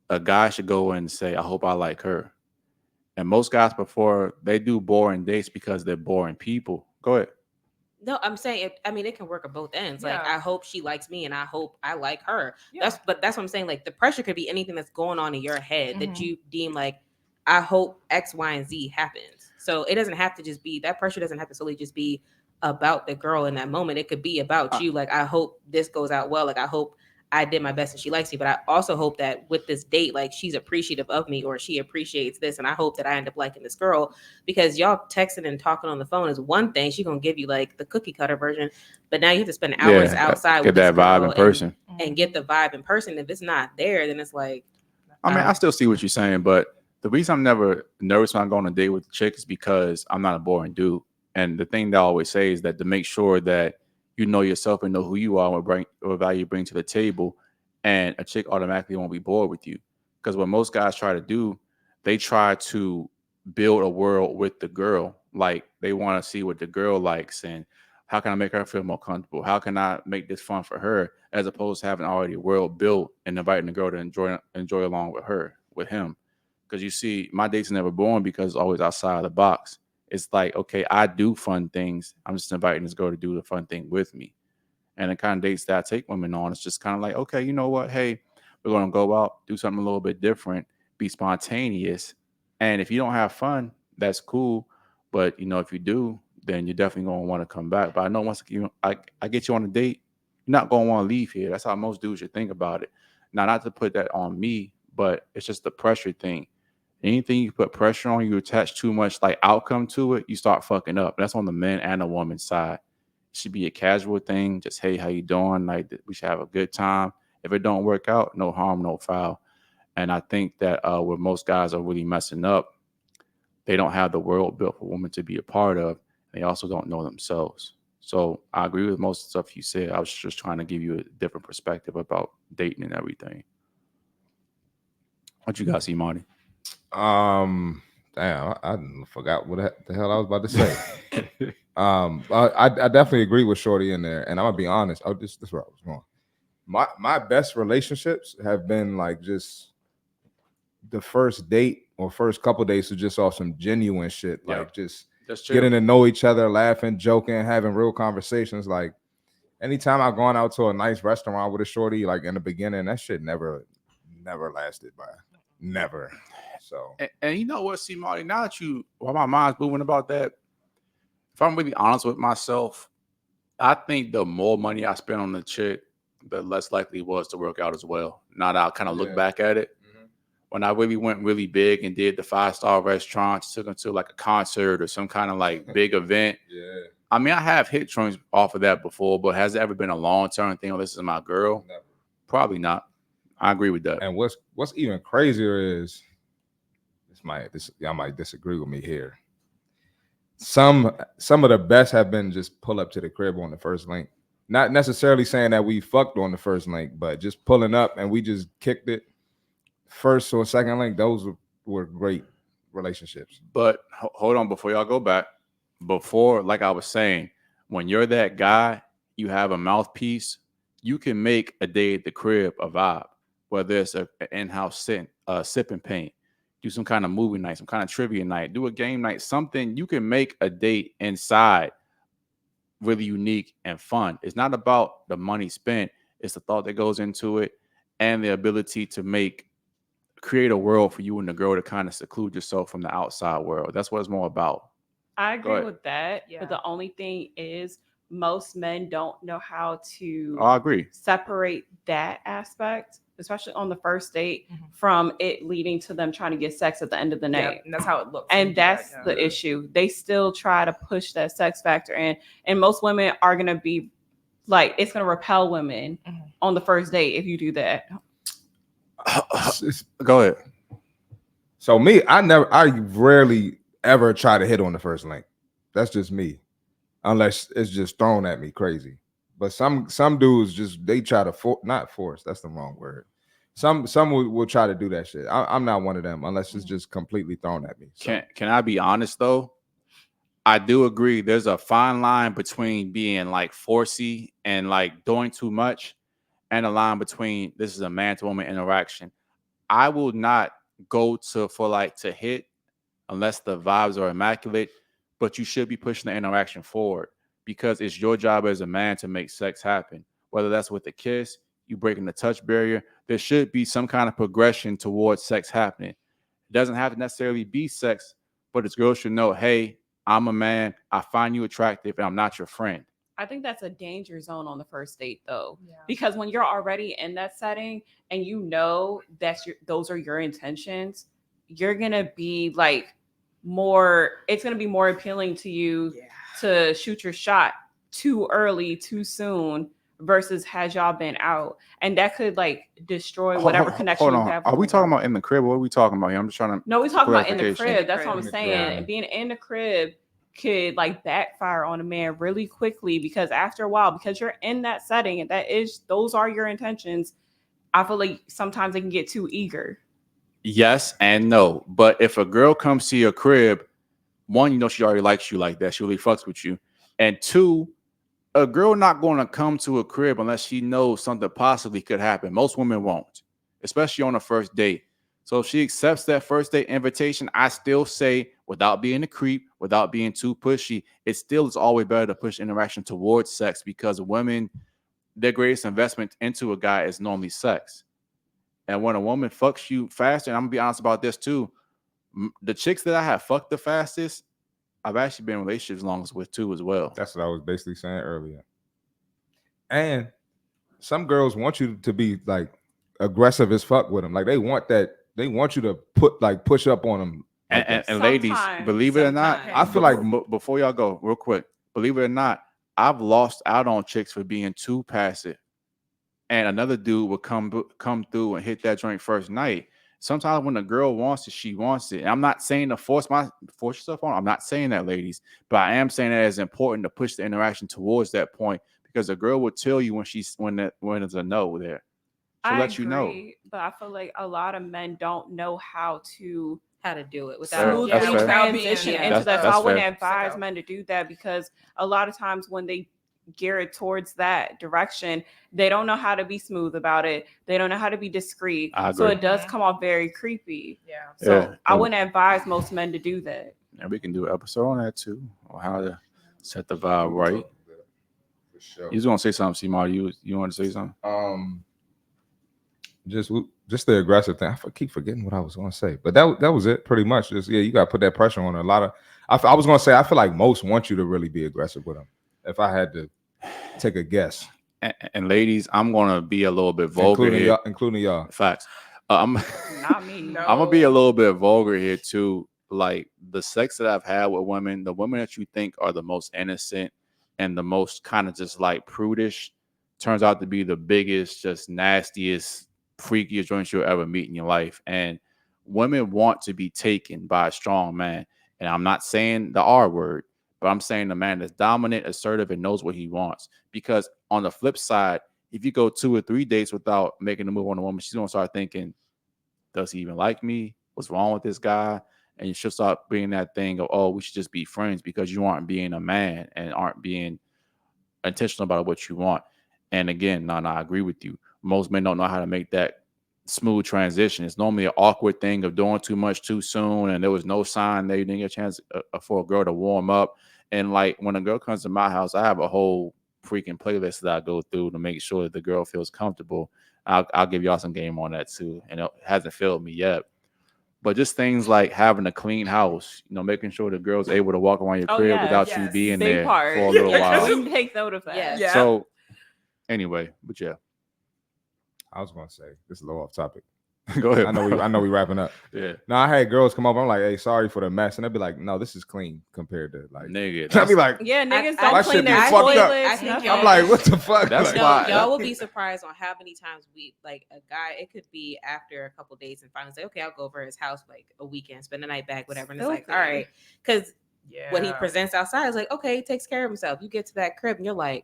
a guy should go in and say, I hope I like her. And most guys, before they do boring dates because they're boring people. Go ahead. No, I'm saying, it can work at both ends. Yeah. Like, I hope she likes me and I hope I like her. Yeah. That's what I'm saying. Like, the pressure could be anything that's going on in your head that you deem like, I hope X, Y, and Z happens. So it doesn't have to just be, that pressure doesn't have to solely just be about the girl in that moment. It could be about you. Like, I hope this goes out well. Like, I hope I did my best and she likes me, but I also hope that with this date, like, she's appreciative of me or she appreciates this. And I hope that I end up liking this girl, because y'all texting and talking on the phone is one thing. She's going to give you like the cookie cutter version, but now you have to spend hours outside with that vibe in person and get the vibe in person. If it's not there, then it's like, I still see what you're saying, but the reason I'm never nervous when I go on a date with a chick is because I'm not a boring dude. And the thing that I always say is that to make sure that you know yourself and know who you are and what value you bring to the table, and a chick automatically won't be bored with you. Because what most guys try to do, they try to build a world with the girl. Like, they want to see what the girl likes and how can I make her feel more comfortable? How can I make this fun for her? As opposed to having already a world built and inviting the girl to enjoy along with him. Because you see, my dates are never boring because it's always outside of the box. It's like, okay, I do fun things. I'm just inviting this girl to do the fun thing with me. And the kind of dates that I take women on, it's just kind of like, okay, you know what? Hey, we're going to go out, do something a little bit different, be spontaneous. And if you don't have fun, that's cool. But, if you do, then you're definitely going to want to come back. But I know once I get you on a date, you're not going to want to leave here. That's how most dudes should think about it. Now, not to put that on me, but it's just the pressure thing. Anything you put pressure on, you attach too much like outcome to it, you start fucking up. That's on the men and the woman's side. It should be a casual thing. Just, hey, how you doing? Like, we should have a good time. If it don't work out, no harm, no foul. And I think that where most guys are really messing up, they don't have the world built for women to be a part of. They also don't know themselves. So I agree with most of the stuff you said. I was just trying to give you a different perspective about dating and everything. What you got, Cmarty? Damn, I forgot what the hell I was about to say. I definitely agree with Shorty in there, and I'm gonna be honest. This is where I was going. My best relationships have been like just the first date or first couple days to just off some genuine shit, like just getting to know each other, laughing, joking, having real conversations. Like anytime I've gone out to a nice restaurant with a shorty, like in the beginning, that shit never lasted by. Never. So and you know what, Cmarty, now that while my mind's moving about that, if I'm really honest with myself, I think the more money I spend on the chick, the less likely it was to work out as well. Now that I kind of look back at it, when I really went really big and did the 5-star restaurants, took them to like a concert or some kind of like big event. Yeah. I mean, I have hit joints off of that before, but has it ever been a long-term thing? Oh, this is my girl? Never. Probably not. I agree with that. And what's even crazier is y'all might disagree with me here. Some of the best have been just pull up to the crib on the first link. Not necessarily saying that we fucked on the first link, but just pulling up and we just kicked it. First or second link, those were great relationships. But hold on, before y'all go back, before, like I was saying, when you're that guy, you have a mouthpiece, you can make a day at the crib a vibe, whether it's an in-house sip and paint, do some kind of movie night, some kind of trivia night, do a game night, something. You can make a date inside really unique and fun. It's not about the money spent. It's the thought that goes into it and the ability to create a world for you and the girl to kind of seclude yourself from the outside world. That's what it's more about. I agree with that. Yeah. But the only thing is most men don't know how to I agree. Separate that aspect, especially on the first date, from it leading to them trying to get sex at the end of the night. And that's how it looks. And that's the issue. They still try to push that sex factor in. And most women are going to be like, it's going to repel women on the first date if you do that. Go ahead. So me, I rarely ever try to hit on the first link. That's just me, unless it's just thrown at me crazy. But some dudes they try to not force. That's the wrong word. Some will try to do that shit. I'm not one of them unless it's just completely thrown at me. So. Can I be honest though? I do agree. There's a fine line between being like forcey and like doing too much, and a line between this is a man to woman interaction. I will not go to hit unless the vibes are immaculate, but you should be pushing the interaction forward because it's your job as a man to make sex happen. Whether that's with a kiss, you breaking the touch barrier, there should be some kind of progression towards sex happening. It doesn't have to necessarily be sex, but this girl should know, hey, I'm a man, I find you attractive, and I'm not your friend. I think that's a danger zone on the first date, though, because when you're already in that setting and you know those are your intentions, you're gonna be like it's gonna be more appealing to you to shoot your shot too early, too soon, versus had y'all been out, and that could like destroy whatever connection you have. Are we talking about in the crib? What are we talking about here? I'm just trying to. No, we talking about in the crib. That's what I'm saying. And being in the crib could like backfire on a man really quickly because after a while, because you're in that setting and those are your intentions, I feel like sometimes they can get too eager. Yes and no. But if a girl comes to your crib, one, you know she already likes you like that. She really fucks with you. And two, a girl not going to come to a crib unless she knows something possibly could happen. Most women won't, especially on a first date. So if she accepts that first date invitation, I still say, without being a creep, without being too pushy, it still is always better to push interaction towards sex because women, their greatest investment into a guy is normally sex. And when a woman fucks you faster, and I'm going to be honest about this too, the chicks that I have fucked the fastest, I've actually been in relationships longest with too as well. That's what I was basically saying earlier. And some girls want you to be like aggressive as fuck with them. Like they want you to push up on them. Like and ladies, believe it or not, I feel like before y'all go real quick, believe it or not, I've lost out on chicks for being too passive. And another dude would come through and hit that joint first night. Sometimes when a girl wants it, she wants it. And I'm not saying to force yourself on. I'm not saying that, ladies, but I am saying that it's important to push the interaction towards that point because a girl will tell you when there's a no there. She'll let you know. But I feel like a lot of men don't know how to how to do it Fair. without That's fair. transition Yeah. into that. That's So I wouldn't fair. advise men to do that because a lot of times when they gear it towards that direction, they don't know how to be smooth about it. They don't know how to be discreet. I So agree. it does come off very creepy. Yeah. So Yeah. I wouldn't advise most men to do that. And we can do an episode on that too, on how to set the vibe right. For sure. You was gonna say something, Cmarty. You want to say something? Just the aggressive thing. I keep forgetting what I was gonna say, but that was it pretty much. Just you gotta put that pressure on a lot of. I was gonna say I feel like most want you to really be aggressive with them. If I had to take a guess, and ladies, I'm gonna be a little bit vulgar here. including y'all. Facts. I'm Not me. No. I'm gonna be a little bit vulgar here too. Like the sex that I've had with women, the women that you think are the most innocent and the most kind of just like prudish, turns out to be the biggest, just nastiest, freakiest joints you'll ever meet in your life. And women want to be taken by a strong man. And I'm not saying the R word, but I'm saying the man that's dominant, assertive, and knows what he wants. Because on the flip side, if you go 2 or 3 dates without making a move on a woman, she's gonna start thinking, does he even like me? What's wrong with this guy? And you should start being that thing of, oh, we should just be friends because you aren't being a man and aren't being intentional about what you want. And again, I agree with you. Most men don't know how to make that smooth transition. It's normally an awkward thing of doing too much too soon, and there was no sign that you didn't get a chance for a girl to warm up. And like when a girl comes to my house, I have a whole freaking playlist that I go through to make sure that the girl feels comfortable. I'll give y'all some game on that too, and it hasn't failed me yet. But just things like having a clean house, making sure the girl's able to walk around your crib without you being Big there part. for a little while. You take note of that. Yes. Yeah. So anyway, but yeah, I was gonna say this is a little off topic. go ahead. I know we wrapping up. Yeah, Now I had girls come up. I'm like, hey, sorry for the mess, and they'd be like, no, this is clean compared to like. nigga. I'd be like, Yeah, niggas I don't shit clean be their fucked up. toilets. I think nothing. I'm like, what the fuck? That's Like, No, why- y'all will be surprised on how many times a guy, it could be after a couple days and finally say, okay, I'll go over his house like a weekend, spend the night back, whatever. And it's like, all Filthy. right. Because Yeah. what he presents outside is like, okay, he takes care of himself. You get to that crib and you're like,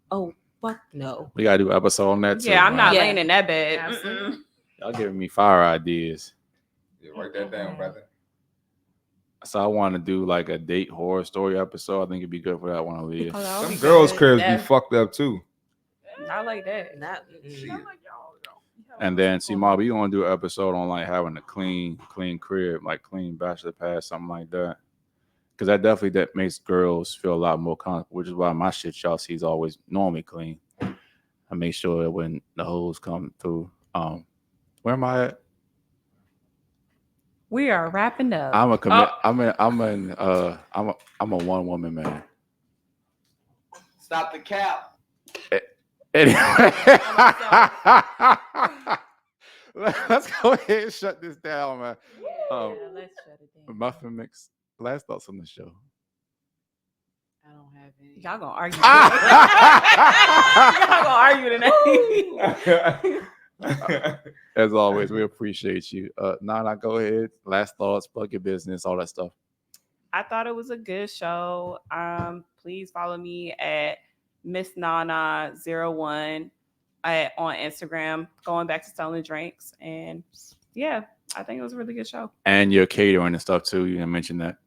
oh, fuck no. we gotta do an episode on that too. Yeah, I'm not Yeah. laying in that bed. Absolutely. Mm-mm. Y'all giving me fire ideas. Yeah, write that down, brother. So I want to do like a date horror story episode. I think it'd be good for that one, Aaliyah. Oh, that would Some be girls' good. cribs be That- fucked up too. I like that. Not, Shit. I'm like, y'all. And then see, Marv, you want to do an episode on like having a clean crib, like clean bachelor pad, something like that. Because that makes girls feel a lot more comfortable, which is why my shit y'all see is always normally clean. I make sure that when the hoes come through, where am I at? We are wrapping up. I'm a commit. I'm a one woman man. Stop the cap. Anyway, let's go ahead and shut this down, man. let's shut it down. Muffin Mix. Last thoughts on the show. I don't have any. Y'all gonna argue. Y'all gonna argue tonight. As always, we appreciate you. Nana, go ahead. Last thoughts, plug your business, all that stuff. I thought it was a good show. Please follow me at Miss Nana01 on Instagram. Going back to selling drinks, and yeah, I think it was a really good show. And your catering and stuff too. You didn't mention that.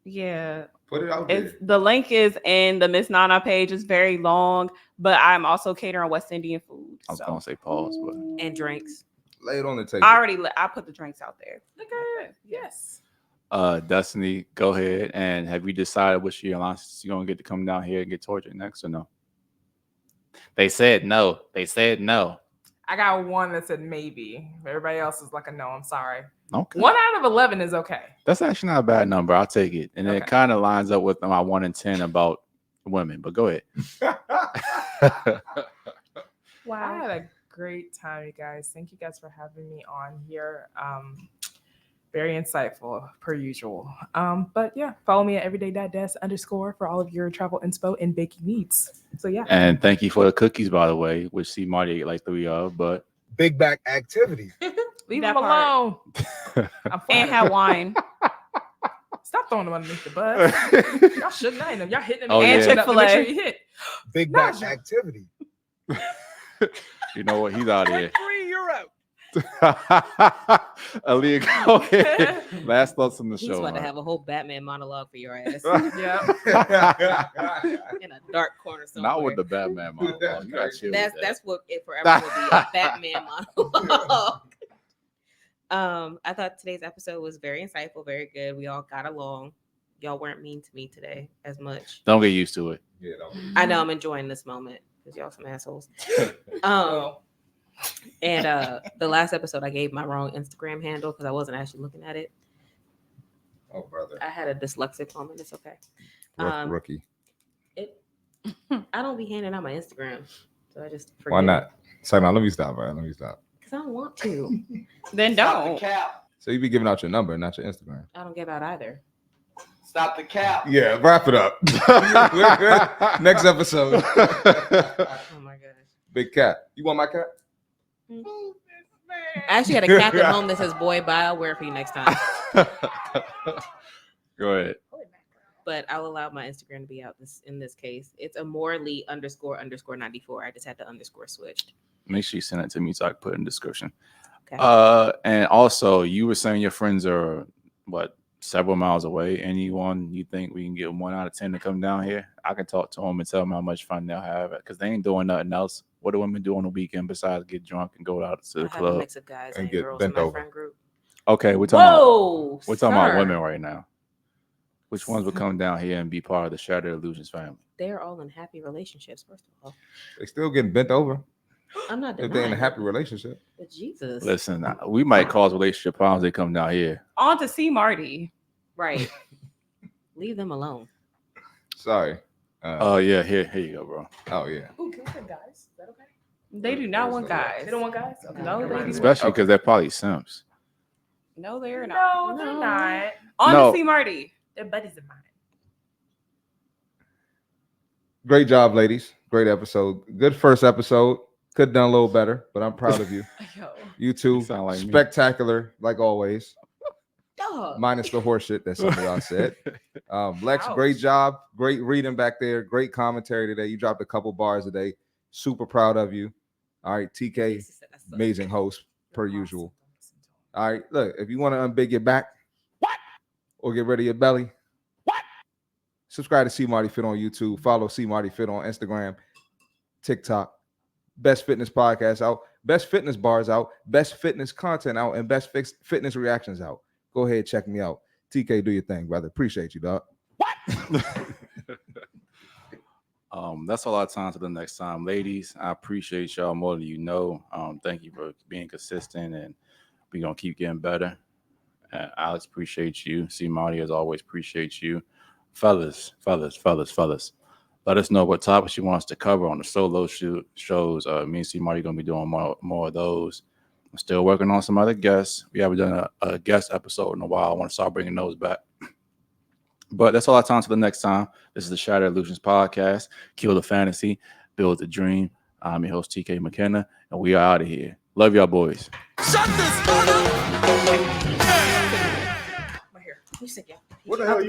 Yeah, Put it out it's there. the link is in the Miss Nana page. It's very long, but I'm also catering West Indian food. I was So. gonna say pause, but And drinks. Lay it on the table. I put the drinks out there. Okay. Yes. Destiny, go ahead. And have you decided which year alliances you're gonna get to come down here and get tortured next or no? They said no. I got one that said maybe. Everybody else is like a no. I'm sorry. Okay. 1 out of 11 is okay. That's actually not a bad number. I'll take it. And it Okay. kind of lines up with my 1 in 10 about women. But go ahead. I had a great time, you guys. Thank you guys for having me on here. Very insightful, per usual. But yeah, follow me at everyday.des_ for all of your travel inspo and baking needs. So yeah. And thank you for the cookies, by the way, which Cmarty ate like 3 of. But Big back activity. Leave That them alone. I'm And fine. have wine. Stop throwing them underneath the bus. Y'all shouldn't have them. Y'all hitting them Oh, and yeah. Chick-fil-A. Make sure you hit. Big Nah, back activity. you know what? He's out of here. Free, you're out. Aaliyah, go ahead. Last thoughts on the He's show. about to man. have a whole Batman monologue for your ass Yeah. in a dark corner somewhere. Not with the Batman monologue. You gotta chill with that. That's what it forever will be, a Batman monologue. I thought today's episode was very insightful, very good. We all got along. Y'all weren't mean to me today as much. Don't get used to it. Yeah, I know I'm enjoying this moment because y'all some assholes. And the last episode I gave my wrong Instagram handle because I wasn't actually looking at it. Oh, brother. I had a dyslexic moment. It's okay. Rookie. I don't be handing out my Instagram, so I just forget. Why not? Say now, let me stop, bro. Let me stop. Because I don't want to. Then don't. So you be giving out your number, not your Instagram. I don't give out either. Stop the cap. Yeah, wrap it up. Next episode. Oh my gosh. Big cat. You want my cat? I actually had a cap at home that says "Boy, bye." I'll wear it for you next time. Go ahead. But I'll allow my Instagram to be out in this case. It's Amorely __94. I just had the underscore switched. Make sure you send it to me so I can put it in the description. Okay. And also, you were saying your friends are several miles away. Anyone you think we can get 1 out of 10 to come down here? I can talk to them and tell them how much fun they'll have because they ain't doing nothing else. What do women do on the weekend besides get drunk and go out to the I have a club? mix of guys And and get girls in bent my over. friend group. Okay, we're talking about sir. women right now. Which ones would come down here and be part of the Shattered Illusionz family? They're all in happy relationships, first of all. They still getting bent over I'm not if they're in denying a happy it, relationship. but Jesus. Listen, we might cause relationship problems. They come down here. On to Cmarty. Right. Leave them alone. Sorry. Oh yeah, here you go, bro. Oh yeah. Ooh, can we say guys? Is that okay? They do not want guys. They don't want guys? Okay. No, they do. Especially because they're probably simps. No, they're not. No, they're not. On No. to Cmarty. They're buddies of mine. Great job, ladies. Great episode. Good first episode. Could have done a little better, but I'm proud of you. Yo. You two, You sound like me. spectacular, like always. Dog. Minus the horse shit that some of y'all said. Lex, Ouch. great job. Great reading back there. Great commentary today. You dropped a couple bars today. Super proud of you. All right, TK, amazing host per usual. All right, look, if you want to unbig your back or get rid of your belly, subscribe to Cmarty Fit on YouTube. Follow Cmarty Fit on Instagram, TikTok. Best fitness podcast out, best fitness bars out, best fitness content out, and best fitness reactions out. Go ahead, check me out. TK, do your thing, brother. Appreciate you, dog. That's all our time. To the next time, ladies. I appreciate y'all more than you know. Thank you for being consistent, and we're gonna keep getting better. Alex, appreciate you. Cmarty, as always, appreciate you. Fellas. Let us know what topics you want us to cover on the solo shows. Me and Cmarty gonna be doing more of those. I'm still working on some other guests. We haven't done a guest episode in a while. I want to start bringing those back. But that's all our time. To the next time. This is the Shattered Illusionz Podcast. Kill the fantasy, build the dream. I'm your host, TK McKenna, and we are out of here. Love y'all, boys. Shut this. My hair. You said, yeah. What the hell?